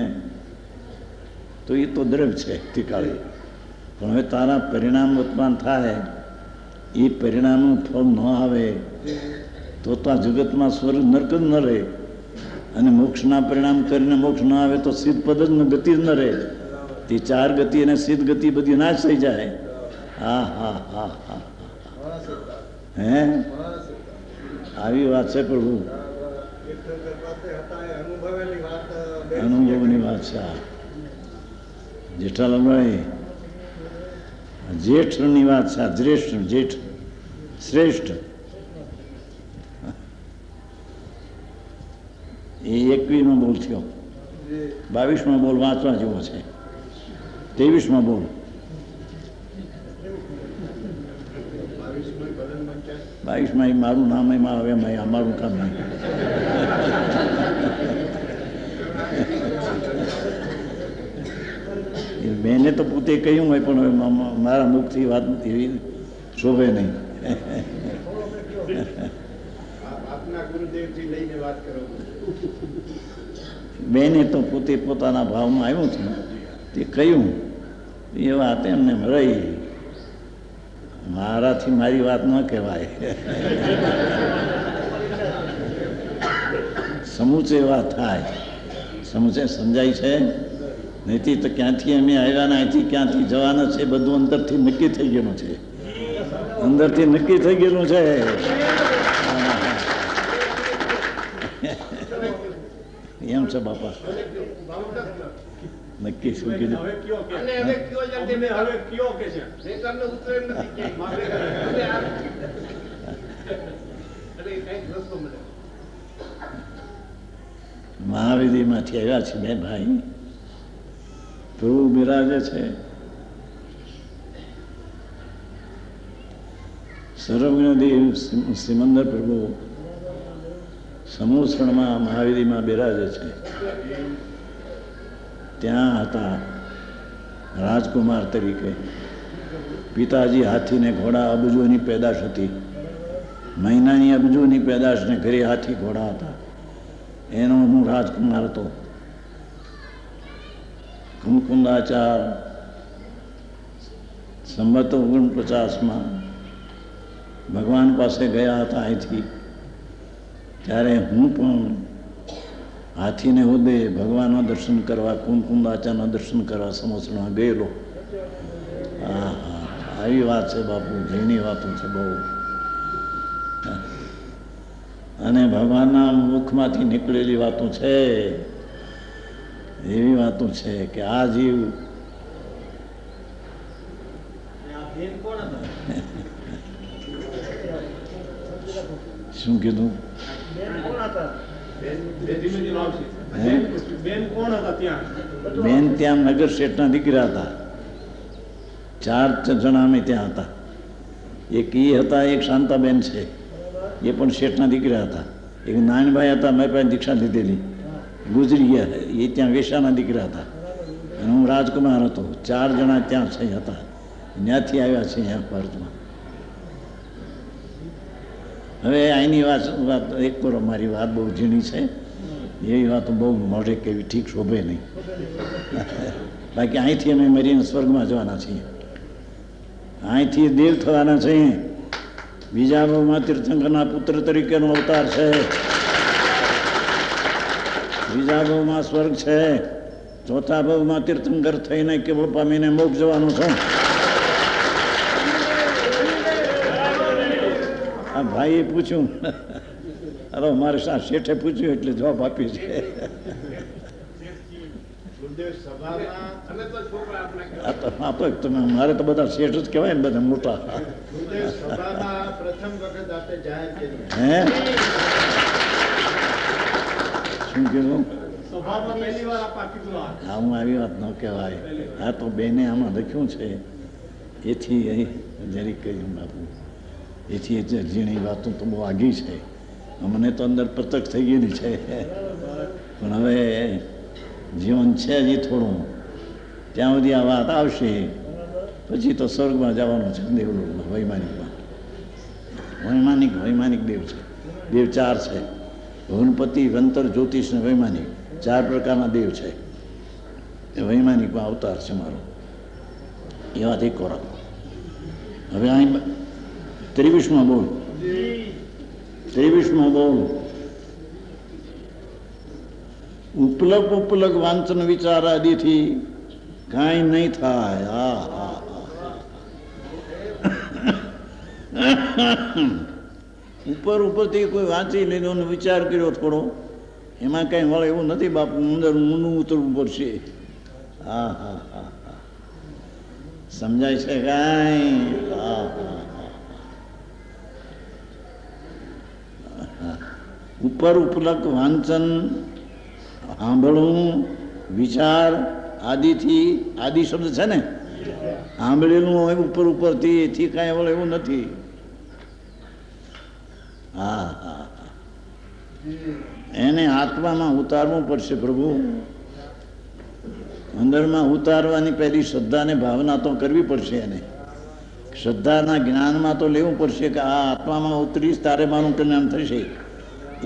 તો એ તો દ્રવ્ય છે ટીકાળી, પણ હવે તારા પરિણામ ઉત્પન્ન થાય, એ પરિણામનું ફળ ન આવે તો આ જગતમાં સ્વર્ગ નરક જ ન રહે. અને મોક્ષના પરિણામ કરીને મોક્ષ ન આવે તો સિદ્ધ પદ જ ગતિ જ ન રહે. તે 4 ગતિ અને સિદ્ધ ગતિ બધી નાશ થઈ જાય. હા હા હા હા. હે આવી વાત છે પ્રભુ. અનુભવની વાત છે. જેઠાલાલભાઈ, જેઠની વાત છે. જ્યેષ્ઠ, જેઠ, શ્રેષ્ઠ. એ 21મો બોલ થયો. 22મો બોલ વાંચવા જેવો છે. 23મો બોલ. 22માં મારું નામ એમાં આવે, અમારું કામ નહીં. બેને તો પોતે કહ્યું હોય, પણ હવે મારા મુખથી વાત એવી શોભે નહીં. બેને તો પોતે પોતાના ભાવમાં આવ્યું છે તે કહ્યું, એ વાત એમને રહી. મારાથી મારી વાત ન કહેવાય. સમૂચે વાત થાય, સમૂચે સમજાય છે. નહીંથી તો ક્યાંથી અમે આવ્યા ને અહીંથી ક્યાંથી જવાના છે બધું અંદરથી નક્કી થઈ ગયેલું છે. અંદરથી નક્કી થઈ ગયેલું છે. એમ છે બાપા, નક્કી શું કીધું? મહાવિધિમાંથી આવ્યા છે બે ભાઈ. પ્રભુ બિરાજે છે. સર્વજ્ઞદેવ સિમંદર પ્રભુ સમૂહમાં મહાવિધિમાં બિરાજે છે. ત્યાં હતા રાજકુમાર તરીકે. પિતાજી હાથીને ઘોડા અબજોની પેદાશ હતી. મહિનાની અબજોની પેદાશને ઘરે હાથી ઘોડા હતા. એનો હું રાજકુમાર હતો. કુમકુંદાચાર સંવત 49માં ભગવાન પાસે ગયા હતા અહીંથી. ત્યારે હું પણ હાથીને હોદે ભગવાનના દર્શન કરવા, કુમકુંદાચારના દર્શન કરવા સમોસણમાં ગયેલો. હા હા, આવી વાત છે બાપુ, ઝીણી વાતો છે બહુ. અને ભગવાનના મુખમાંથી નીકળેલી વાતો છે. એવી વાતો છે કે આ જીવ શું કીધું? બેન ત્યાં નગર શેઠના દીકરા હતા. 4 જણા અમે ત્યાં હતા. એક એ હતા, એક શાંતાબેન છે, એ પણ શેઠના દીકરા હતા. એક નાનભાઈ હતા, મેં પાસે દીક્ષા લીધેલી, ગુજરી ગયા. એ ત્યાં વેશાના દીકરા હતા. અને હું રાજકુમાર હતો. 4 જણા ત્યાં છે હતા. ત્યાંથી આવ્યા છે અહીંયા ભારતમાં. હવે અહીંની વાત એક કરો, મારી વાત બહુ ઝીણી છે. એવી વાતો બહુ મોઢે કેવી ઠીક શોભે નહીં. બાકી અહીંથી અમે મરીને સ્વર્ગમાં જવાના છીએ. અહીંથી દેવ થવાના છીએ. બીજા ભાવમાં તીર્થંકરના પુત્ર તરીકેનો અવતાર છે. બીજા ભાવમાં સ્વર્ગ છે. ચોથા ભાવમાં તીર્થંકર થઈને કેવળ પામીને મોક્ષ જવાનું છું. આ ભાઈએ પૂછ્યું, અરે મારે શેઠે પૂછ્યું એટલે જવાબ આપી છે. તમે મારે તો બધા શેઠ જ કહેવાય ને, બધા મોટા. હે શું કીધું? હા, હું આવી વાત ન કહેવાય. આ તો બેને આમાં લખ્યું છે એથી અહીં જરી કહ્યું બાપુ. એથી ઝીણી વાતો તો બહુ આગી છે. અમને તો અંદર પ્રત્યક્ષ થઈ ગયેલી છે. પણ હવે જીવન છે જ થોડું, ત્યાં સુધી આ વાત આવશે. પછી તો સ્વર્ગમાં જવાનું છે, દેવલોકમાં, વૈમાનિકમાં. વૈમાનિક દેવ છે. દેવ 4 છે: ભુવનપતિ, વંતર, જ્યોતિષ ને વૈમાનિક. 4 પ્રકારના દેવ છે. એ વૈમાનિકમાં અવતાર છે મારો. એ વાત એક રાખો. હવે અહીં 23માં બોલ. 23માં બોલ. ઉપલગ વાંચન વિચાર આદિથી કાંઈ નહીં થાય. હા હા ઉપરથી કોઈ વાંચી લીધો ને વિચાર કર્યો થોડો, એમાં કંઈ વળે એવું નથી બાપુ, અંદર ઊંડું ઉતરવું પડશે. હા હા હા હા, સમજાય છે કાંઈ? હા હા હા. ઉપર ઉપલક વાંચન, સાંભળવું, વિચાર આદિથી, આદિ શબ્દ છે ને, સાંભળેલું હોય ઉપર ઉપરથી, એથી કાંઈ વળે એવું નથી. હા હા હા, એને આત્મામાં ઉતારવું પડશે પ્રભુ. અંદરમાં ઉતારવાની પહેલી શ્રદ્ધાને ભાવના તો કરવી પડશે. એને શ્રદ્ધાના જ્ઞાનમાં તો લેવું પડશે કે આ આત્મામાં ઉતરીશ તારે મારું કલ્યાણ થશે.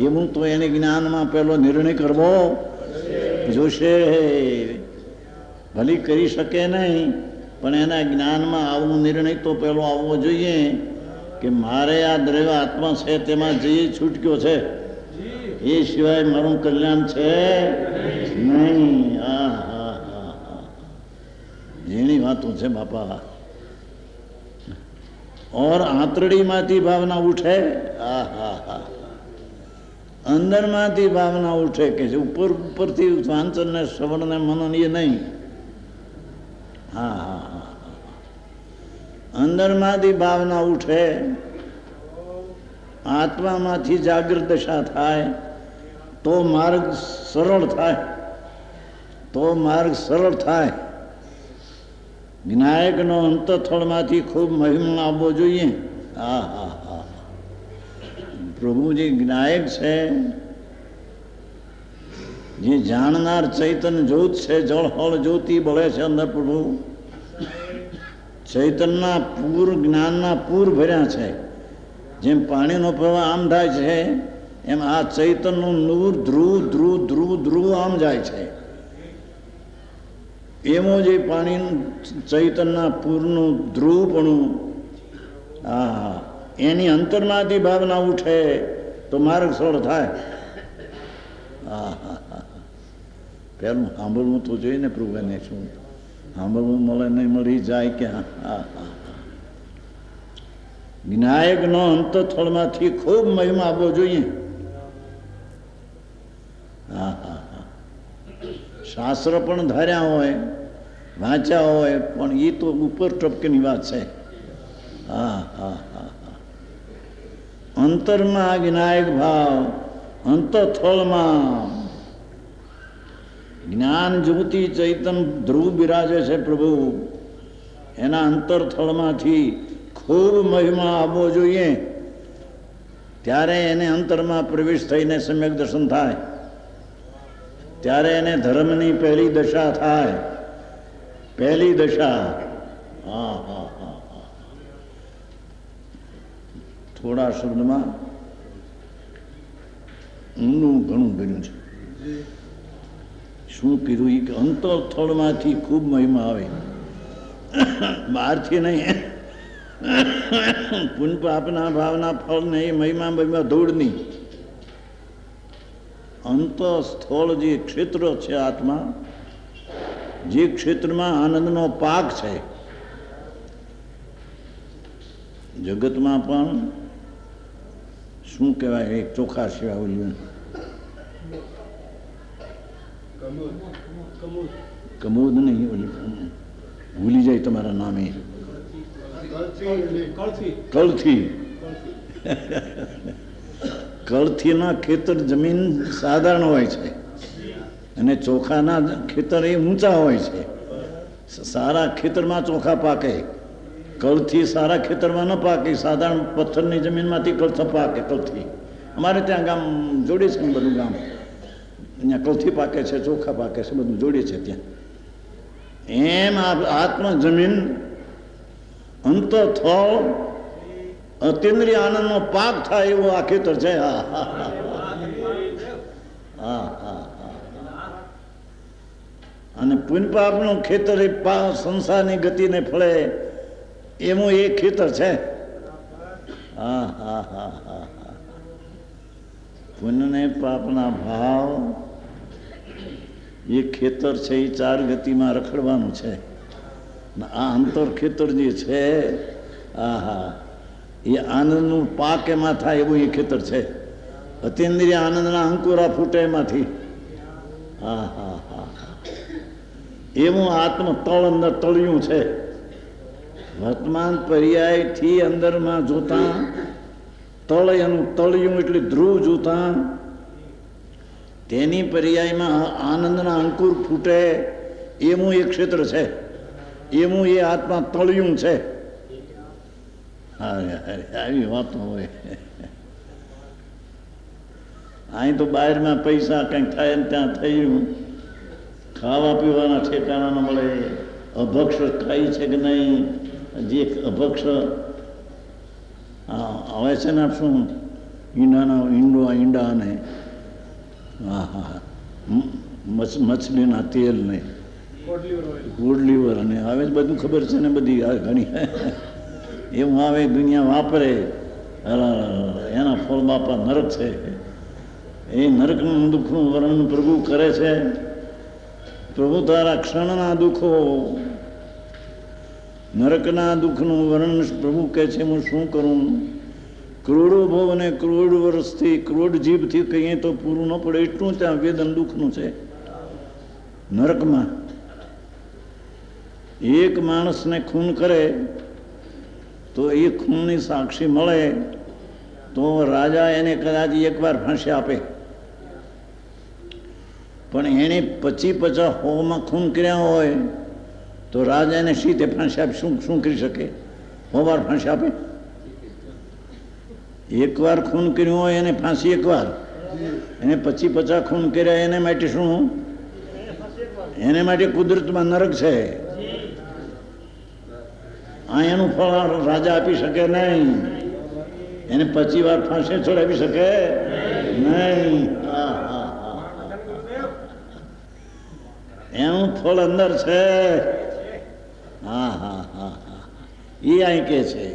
એવું તો એને જ્ઞાનમાં પહેલો નિર્ણય કરવો જોશે. ભલી કરી શકે નહીં, પણ એના જ્ઞાનમાં આવું નિર્ણય તો પહેલો આવવો જોઈએ કે મારે આ દ્રવ્ય આત્મા છે તેમાં જઈ છૂટક્યો છે, એ સિવાય મારું કલ્યાણ છે નહીં. હા હા હા હા, જેની વાતો છે બાપા. ઓર આંતરડીમાંથી ભાવના ઉઠે. હા હા હા, અંદરમાંથી ભાવના ઉઠે કે ઉપર ઉપરથી વાંચન ને શ્રવણ ને મનન એ નહીં. હા હા હા, અંદરમાંથી ભાવના ઉઠે, આત્મામાંથી જાગૃત દશા થાય તો માર્ગ સરળ થાય. તો માર્ગ સરળ થાય. જ્ઞાયકનો અંતઃથળમાંથી ખૂબ મહિમા આવવો જોઈએ. હા હા હા, પ્રભુજી જ્ઞાયક છે, જે જાણનાર ચૈતન્ય જ્યોત છે. જળહળ જ્યોતિ બળે છે અંદર પ્રભુ. ચૈતન્યના પૂર, જ્ઞાનના પૂર ભર્યા છે. જેમ પાણીનો પ્રવાહ આમ થાય છે, એમ આ ચૈતન્યનું નૂર ધ્રુવ ધ્રુવ ધ્રુવ ધ્રુવ આમ જાય છે. એમાં જે પાણી ચૈતન્યના પૂરનું ધ્રુવપણું, હા હા, એની અંતરમાંથી ભાવના ઉઠે તો માર્ગ સરળ થાય. હા હા હા, પહેલું સાંભળવું તો જોઈએ ને પ્રભુ. એને શું સાંભળવું મળે નહીં મળી જાય ક્યાં? હા હા, વિનાયકનો અંતઃથળમાંથી ખૂબ મહિમા આવવો જોઈએ. હા હા હા, શાસ્ત્ર પણ ધાર્યા હોય, વાંચ્યા હોય, પણ એ તો ઉપર ટપકીની વાત છે. હા હા હા હા, અંતરમાં વિનાયક ભાવ, અંતઃથળમાં જ્ઞાન જ્યોતિ ચૈતન ધ્રુવ બિરાજે છે પ્રભુ. એના અંતરથળમાંથી ખૂબ મહિમા આવવો જોઈએ. ત્યારે એને અંતરમાં પ્રવેશ થઈને સમ્યક દર્શન થાય. ત્યારે એને ધર્મની પહેલી દશા થાય. પહેલી દશા. હા હા હા હા, થોડા શબ્દમાં ઊંડું ઘણું કર્યું છે. શું કીધું એ કે અંતઃસ્થળમાંથી ખૂબ મહિમા આવે, બહારથી નહીં. પુન પાપના ભાવના ફળ નહીં, મહિમા મહિમા ધૂળની. અંતઃસ્થળ જે ક્ષેત્ર છે આત્મા, જે ક્ષેત્રમાં આનંદનો પાક છે, જગતમાં પણ શું કહેવાય, એક ચોખા સિવાય ઓલું કમોદ નહીં, ઓલું ભૂલી જાય તમારા નામે, કળથી. કળથીના ખેતર જમીન સાધારણ હોય છે અને ચોખાના ખેતર એ ઊંચા હોય છે. સારા ખેતરમાં ચોખા પાકે, કળથી સારા ખેતરમાં ન પાકે. સાધારણ પથ્થરની જમીનમાંથી કળથ પાકે. કળથી અમારે ત્યાં ગામ જોડે છે ને, બધું ગામ અહીંયા કળથી પાકે છે, ચોખા પાકે છે, બધું જોડે છે ત્યાં. એમ આત્મ જમીન અંતઃથળ અતિન્દ્રિય આનંદનો પાક થાય એવું આ ખેતર છે. હા હા હા હા હા, અને પુણ્યપાપનું ખેતર એ સંસારની ગતિને ફળે એનું એ ખેતર છે. હા હા હા હા હા, પુણ્ય પાપના ભાવ એ ખેતર છે, એ ચાર ગતિમાં રખડવાનું છે. આ અંતર ખેતર જે છે, હા હા, એ આનંદનું પાક એમાં થાય એવું એ ખેતર છે. અતિન્દ્રિય આનંદના અંકુરા ફૂટે એમાંથી. હા હા હા હા, એવું આત્મ તળ અંદર તળિયું છે. વર્તમાન પર્યાયથી અંદરમાં જોતા તળ એનું તળિયું એટલે ધ્રુવ જોતા તેની પર્યાયમાં આનંદના અંકુર ફૂટે એવું એક ક્ષેત્ર છે, એવું એ આત્મા તળિયું છે. અરે અરે આવી વાતો હોય. અહીં તો બહારમાં પૈસા કંઈક થાય ને ત્યાં થયું, ખાવા પીવાના ઠેકાણા ન મળે, અભક્ષ ખાય છે કે નહીં, જે અભક્ષ આવે છે ને શું ઈંડા ને હા હા મછલીના તેલ ને ગુડ લીવર અને હવે બધું ખબર છે ને બધી ઘણી એવું આવે દુનિયા વાપરે, એના ફળ બાપા નરક છે. એ નરકનું દુઃખનું વર્ણન પ્રભુ કરે છે. પ્રભુ તારા ક્ષણના દુઃખો, નરકના દુઃખનું વર્ણન પ્રભુ કહે છે હું શું કરું. કરોડો ભવ અને કરોડ વર્ષથી કરોડ જીભથી કહીએ તો પૂરું ન પડે એટલું ત્યાં વેદન દુઃખનું છે. નરકમાં એક માણસને ખૂન કરે તો એ ખૂનની સાક્ષી મળે તો રાજા એને કદાચ એકવાર ફાંસી આપે, પણ એણે 50 હોમાં ખૂન કર્યા હોય તો રાજા એને સીધે ફાંસી આપે. શું કરી શકે? 100 વાર ફાંસી આપે? એકવાર ખૂન કર્યું હોય એને ફાંસી એકવાર, એને 50 ખૂન કર્યા એને માટે શું? એને માટે કુદરતમાં નરક છે. આ એનું ફળ રાજા આપી શકે નહીં, એને 25 વાર ફાંસી ચડાવી શકે નહીં. એનું ફળ અંદર છે. હા હા હા હા, એ અહીં કે છે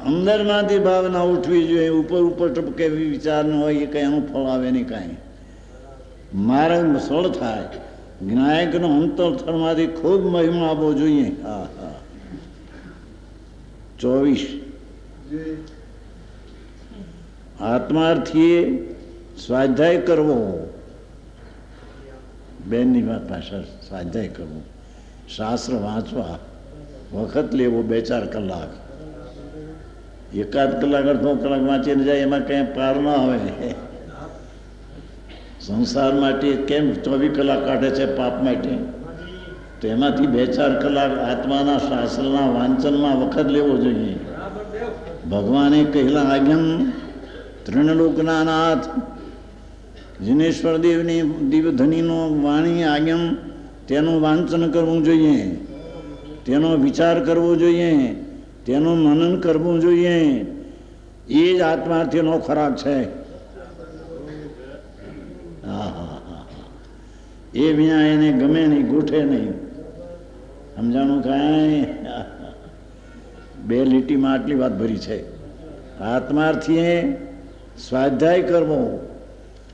અંદરમાંથી ભાવના ઉઠવી જોઈએ. ઉપર ઉપર ટપકે વિચાર ન હોય એ કંઈ એનું ફળ આવે નહીં કાંઈ. માર્ગ સરળ થાય. જ્ઞાયકનો અંતરથળમાંથી ખૂબ મહિમા આપવો જોઈએ. હા હા. 24 આત્માર્થીએ સ્વાધ્યાય કરવો. બેનની વાત ભાષા સ્વાધ્યાય કરવો, શાસ્ત્ર વાંચવા, વખત લેવો 2-4 કલાક. 1 કલાક 1/2 કલાક વાંચીને જાય એમાં કંઈ પાર ન આવે. સંસાર માટે કેમ 24 કલાક કાઢે છે પાપ માટે, તો એમાંથી 2-4 કલાક આત્માના શાસ્ત્રના વાંચનમાં વખત લેવો જોઈએ. ભગવાને કહેલા આજ્ઞમ ત્રિણલોકના નાથ જિનેશ્વર દેવની દિવ્યધનીનો વાણી આજ્ઞમ, તેનું વાંચન કરવું જોઈએ, તેનો વિચાર કરવો જોઈએ, તેનું મનન કરવું જોઈએ. એ જ આત્માર્થીનો ખોરાક છે. હા હા હા, એ વિના એને ગમે નહીં, ગોઠે નહીં. સમજાણું કાંઈ? 2 લીટીમાં આટલી વાત ભરી છે. આત્માર્થીએ સ્વાધ્યાય કરવો.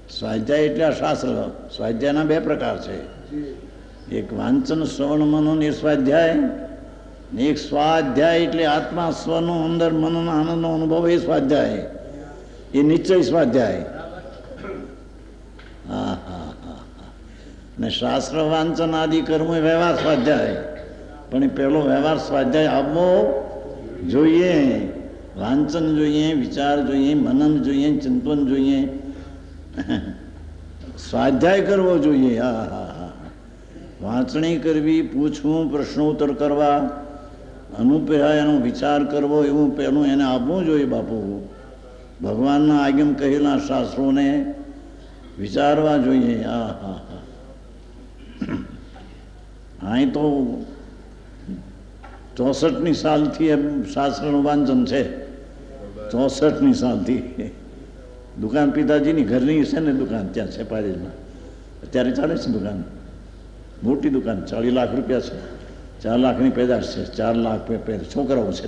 સ્વાધ્યાય એટલે આ શાસ્ત્ર. સ્વાધ્યાયના 2 પ્રકાર છે. એક વાંચન શ્રવણ મનન એ સ્વાધ્યાય, એક સ્વાધ્યાય એટલે આત્મા સ્વનો અંદર મનન આનંદનો અનુભવ એ સ્વાધ્યાય, એ નિશ્ચય સ્વાધ્યાય. હા હા હા હા. ને શાસ્ત્ર વાંચન આદિ કરવું એ વ્યવહાર સ્વાધ્યાય, પણ એ પહેલો વ્યવહાર સ્વાધ્યાય આવવો જોઈએ. વાંચન જોઈએ, વિચાર જોઈએ, મનન જોઈએ, ચિંતન જોઈએ, સ્વાધ્યાય કરવો જોઈએ. હા હા હા. વાંચણી કરવી, પૂછવું, પ્રશ્નોત્તર કરવા, અનુપ્રાય એનો વિચાર કરવો, એવું પહેલું એને આપવું જોઈએ. બાપુ ભગવાનના આજ્ઞમ કહેલા શાસ્ત્રોને વિચારવા જોઈએ. હા હા હા. અહીં તો 64ની સાલથી એમ શાસ્ત્રનું વાંચન છે. 64ની સાલથી. દુકાન પિતાજીની ઘરની છે ને દુકાન ત્યાં છે પારેજમાં. અત્યારે ચાલે છે દુકાન, મોટી દુકાન, 40 લાખ રૂપિયા છે. 4 લાખની પેદાશ છે, 4 લાખ છોકરાઓ છે.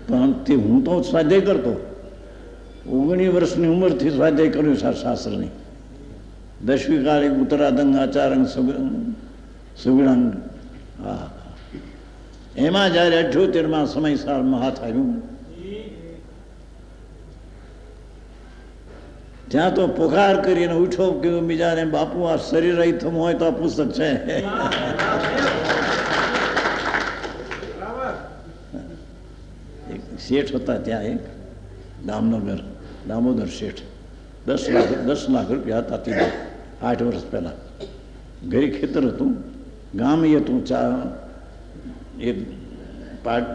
પણ તે હું તો સ્વાધ્યાય કરતો, 19 વર્ષની ઉંમરથી સ્વાધ્યાય કર્યું છે શાસ્ત્રની. 10મી કાળે ઉત્તરાદંગ આચારંગ સુગણંગ. હા, એમાં જ્યારે 78માં સમયસાળમાં હાથ આવ્યું ત્યાં તો પુકાર કરીને ઉઠો કે બીજાને બાપુ આ શરીર થમ હોય તો આ પુસ્તક છે. એક શેઠ હતા ત્યાં, એક દામનગર, દામોદર શેઠ, 10 લાખ રૂપિયા હતા ત્યાં 8 વર્ષ પહેલાં. ઘરે ખેતર હતું, ગામ એ હતું, એક પાટ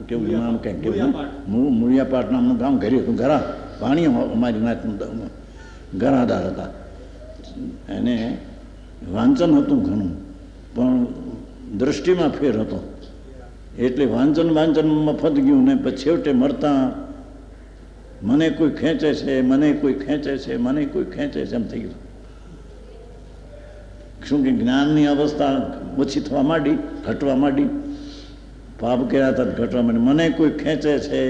કેવું નામ કંઈક કેવું મૂળિયાપાટ નામનું ગામ ઘરે હતું. ઘરા પાણી અમારી નાતનું ઘરાદાર હતા. એને વાંચન હતું ઘણું, પણ દ્રષ્ટિમાં ફેર હતો. એટલે વાંચન મફત ગયું ને પછી છેવટે મરતા મને કોઈ ખેંચે છે, મને કોઈ ખેંચે છે, મને કોઈ ખેંચે છે એમ થઈ ગયું. શું કે જ્ઞાનની અવસ્થા ઓછી થવા માંડી, ઘટવા માંડી, પાપ કર્યા હતા ઘટવા માંડી. મને કોઈ ખેંચે છે,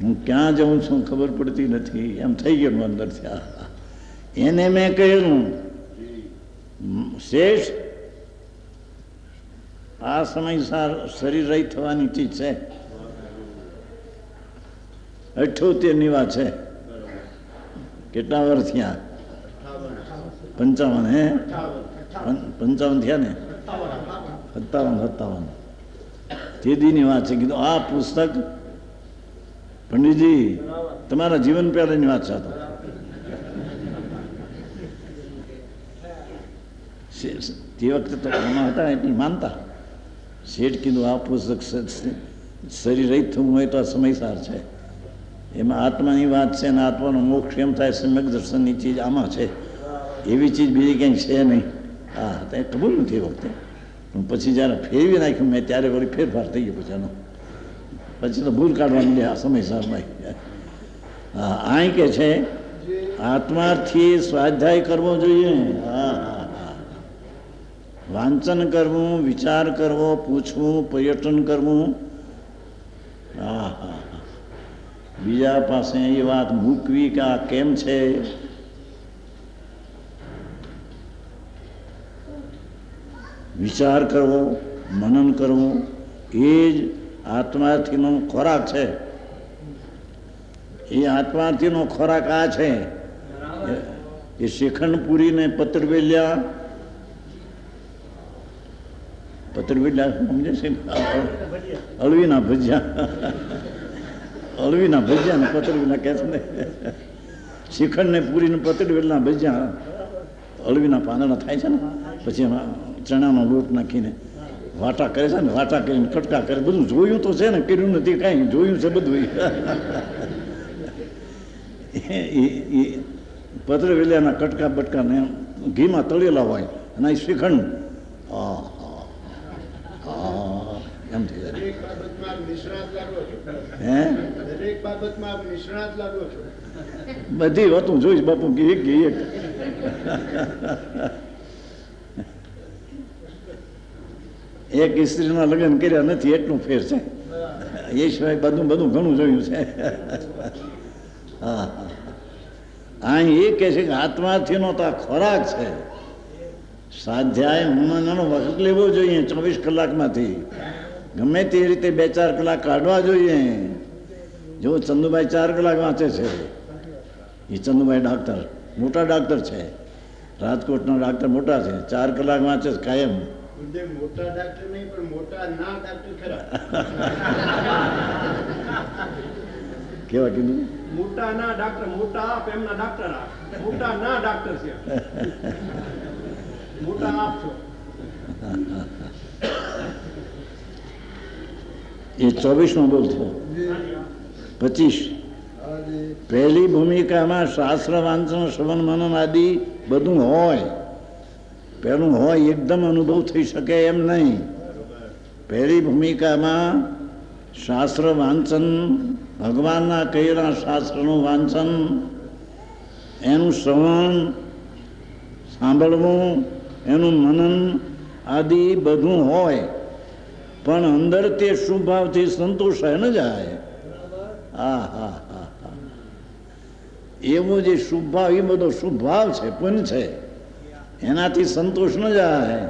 હું ક્યાં જાઉં છું ખબર પડતી નથી એમ થઈ ગયું અંદરથી. એને મેં કહ્યું, શેષ આ સમયસાર શરીર રહી થવાની ચીજ છે. 78ની વાત છે. કેટલા વર્ષ થયા? 55. હે 55 થયા ને? 57. તે દીની વાત છે. કીધું આ પુસ્તક પંડિતજી તમારા જીવન પહેલાની વાત છે. તે વખતે તો એમાં હતા એટલી માનતા. શેઠ કીધું આ પુસ્તક શરીર રહિત થવું હોય તો આ સમયસાર છે. એમાં આત્માની વાત છે ને આત્માનો મોક્ષ એમ થાય, સમ્યક દર્શનની ચીજ આમાં છે. એવી ચીજ બીજી કંઈ છે નહીં. હા, ત્યાં ખબર નથી એ વખતે. પણ પછી જ્યારે ફેરવી નાખ્યું મેં ત્યારે વળી ફેરફાર થઈ ગયો. પછી એનો પછી તો ભૂલ કાઢવા માંડ્યા આ સમયસારમાં. હા, અહીં કે છે આત્માથી સ્વાધ્યાય કરવો જોઈએ. હા, વાંચન કરવું, વિચાર કરવો, પૂછવું, પર્યટન કરવું. હા, બીજા પાસે એ વાત મૂકવી કે આ કેમ છે. વિચાર કરવો, મનન કરવું, એ જ આત્માથીનો ખોરાક છે. એ આત્માથીનો ખોરાક આ છે. એ શ્રીખંડ પૂરીને પત્રવેલ્યા સમજે છે, અળવીના ભજીયા ને પતરવેલા કહે છે ને. શ્રીખંડ ને પૂરીને પતરવેલના ભજીયા, અળવીના પાંદડા થાય છે ને, પછી એમાં ચણાનો લોટ નાખીને વાટા કરે છે ને, વાટા કરીને કટકા કરે. બધું જોયું તો છે ને, કર્યું નથી કાંઈ, જોયું છે બધું. એ પતરવેલિયાના કટકા બટકાને ઘીમાં તળેલા હોય અને એ શ્રીખંડ એમ થઈ જાય. હે બધી વાતું જોઈશ બાપુ કે એક. એક સ્ત્રીના લગ્ન કર્યા નથી એટલું ફેર છે. એ સિવાય બધું ઘણું જોયું છે. હા, અહીં એ કહે છે કે આત્માથીનો તો આ ખોરાક છે. સ્વાધ્યાય હનુમાનનો વખત લેવો જોઈએ 24 કલાકમાંથી. ગમે તે રીતે 2-4 કલાક કાઢવા જોઈએ. જો ચંદુભાઈ 4 કલાક વાંચે છે. એ ચંદુભાઈ ડાક્ટર, મોટા ડાક્ટર છે, રાજકોટના ડાક્ટર મોટા છે. 4 કલાક વાંચે છે કાયમ. મોટા ડાક્ટર નહીં પણ મોટા ના ડાક્ટર ખરા. કેવા કીધું? મોટા ના ડાક્ટર, મોટા આપ એમના ડાક્ટર, મોટા ના ડાક્ટર છે. મોટા આપ છો. એ 24માં બોલતો. 25 પહેલી ભૂમિકામાં શાસ્ત્ર વાંચન, શ્રવણ, મનન આદિ બધું હોય. પહેલું હોય એકદમ અનુભવ થઈ શકે એમ નહીં. પહેલી ભૂમિકામાં શાસ્ત્ર વાંચન, ભગવાનના કહેલા શાસ્ત્રનું વાંચન, એનું શ્રવણ સાંભળવું, એનું મનન આદિ બધું હોય. પણ અંદર તે શુભ ભાવથી સંતોષાય ન જાય. હા, એવો જે શુભ ભાવ, એ બધો શુભ ભાવ છે, પુણ્ય છે, એનાથી સંતોષ ન જાય.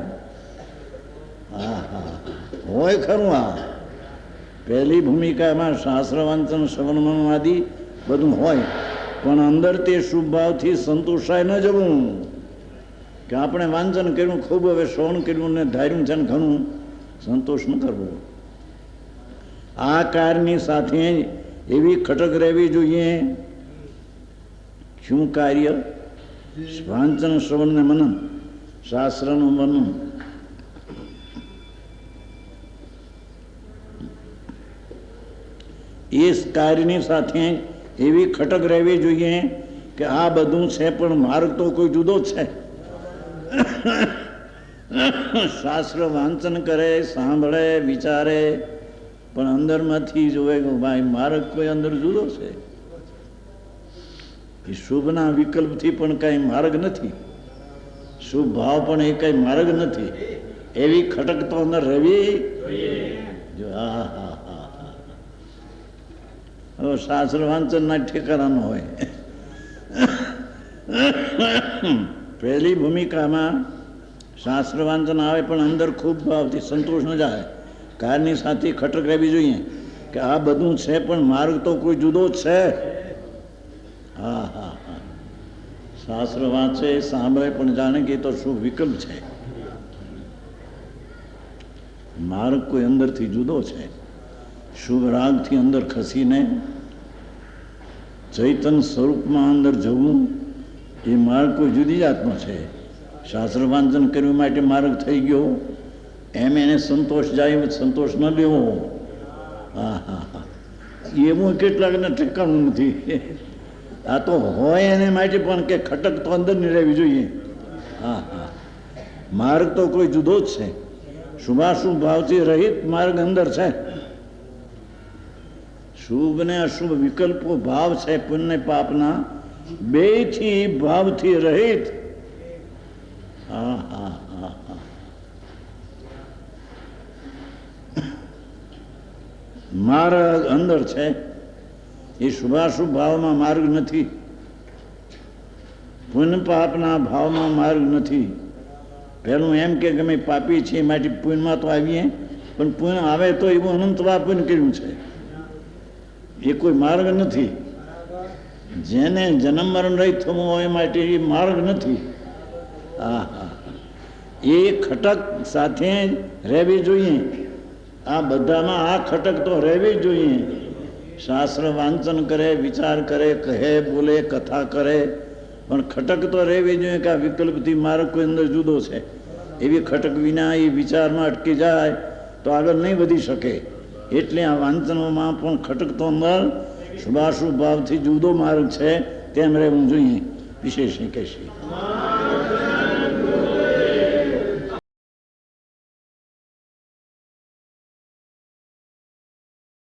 હોય ખરું. આ પહેલી ભૂમિકામાં શાસ્ત્ર વાંચન, શ્રવણ મનન આદિ બધું હોય, પણ અંદર તે શુભ ભાવથી સંતોષાય ન જવું કે આપણે વાંચન કર્યું ખૂબ, હવે શ્રવણ કર્યું ને ધાર્યું છે ને ઘણું, સંતોષ ન કરવો. આ કાર્યની સાથે એવી ખટક રહેવી જોઈએ. શું કાર્ય? વાંચન, શ્રવણ ને મનન, શાસ્ત્રનું મનન. એ કાર્યની સાથે એવી ખટક રહેવી જોઈએ કે આ બધું છે પણ માર્ગ તો કોઈ જુદો જ છે. શાસ્ત્ર વાંચન કરે, સાંભળે, વિચારે, પણ અંદરમાંથી જોવે કે ભાઈ માર્ગ કોઈ અંદર જુદો છે. એ શુભના વિકલ્પથી પણ કઈ માર્ગ નથી, શુભ ભાવ પણ એ કઈ માર્ગ નથી. એવી ખટક તો અંદર રહેવી જો. હા હા હા હા. હવે શાસ્ત્ર વાંચન ના ઠેકાણા ન હોય. પહેલી ભૂમિકામાં શાસ્ત્ર વાંચન આવે પણ અંદર ખૂબ ભાવથી સંતોષ ન જાય. કારની સાથે ખટક રહેવી જોઈએ કે આ બધું છે પણ માર્ગ તો કોઈ જુદો જ છે. હા હા હા. શાસ્ત્ર વાંચે, સાંભળે, પણ જાણે કે તો શું વિકલ્પ છે, માર્ગ કોઈ અંદરથી જુદો છે. શુભ રાગથી અંદર ખસીને ચૈતન સ્વરૂપમાં અંદર જવું, એ માર્ગ કોઈ જુદી જાતનો છે. શાસ્ત્ર વાંચન કર્યું માટે માર્ગ થઈ ગયો એમ એને સંતોષ જાય, સંતોષ ન લેવો. હા હા હા. એવું કેટલાકને ઠેકાણું નથી. આ તો હોય એને માટે પણ કે ખટક તો અંદર ની રહેવી જોઈએ. હા હા. માર્ગ તો કોઈ જુદો જ છે. શુભાશુભ ભાવથી રહિત માર્ગ અંદર છે. શુભ ને અશુભ વિકલ્પો ભાવ છે પુણ્ય પાપના, બેથી ભાવથી રહિત. હા હા હા હા. માર્ગ અંદર છે. એ શુભાશુભ ભાવમાં માર્ગ નથી, પુણ્ય પાપના ભાવમાં માર્ગ નથી. પેલું એમ કે અમે પાપી છીએ માટે પુણ્યમાં તો આવીએ, પણ પુણ્ય આવે તો એવું અનંતવા પુણ્ય કર્યું છે, એ કોઈ માર્ગ નથી. જેને જન્મ મરણ રહિત થવું હોય માટે એ માર્ગ નથી. હા હા. એ ખટક સાથે રહેવી જોઈએ. આ બધામાં આ ખટક તો રહેવી જોઈએ. શાસ્ત્ર વાંચન કરે, વિચાર કરે, કહે, બોલે, કથા કરે, પણ ખટક તો રહેવી જોઈએ કે આ વિકલ્પથી માર્ગ કોઈ અંદર જુદો છે. એવી ખટક વિના એ વિચારમાં અટકી જાય તો આગળ નહીં વધી શકે. એટલે આ વાંચનોમાં પણ ખટક તો અંદર શુભાશુભ ભાવથી જુદો માર્ગ છે તેમ રહેવું જોઈએ. વિશેષ કહેશે.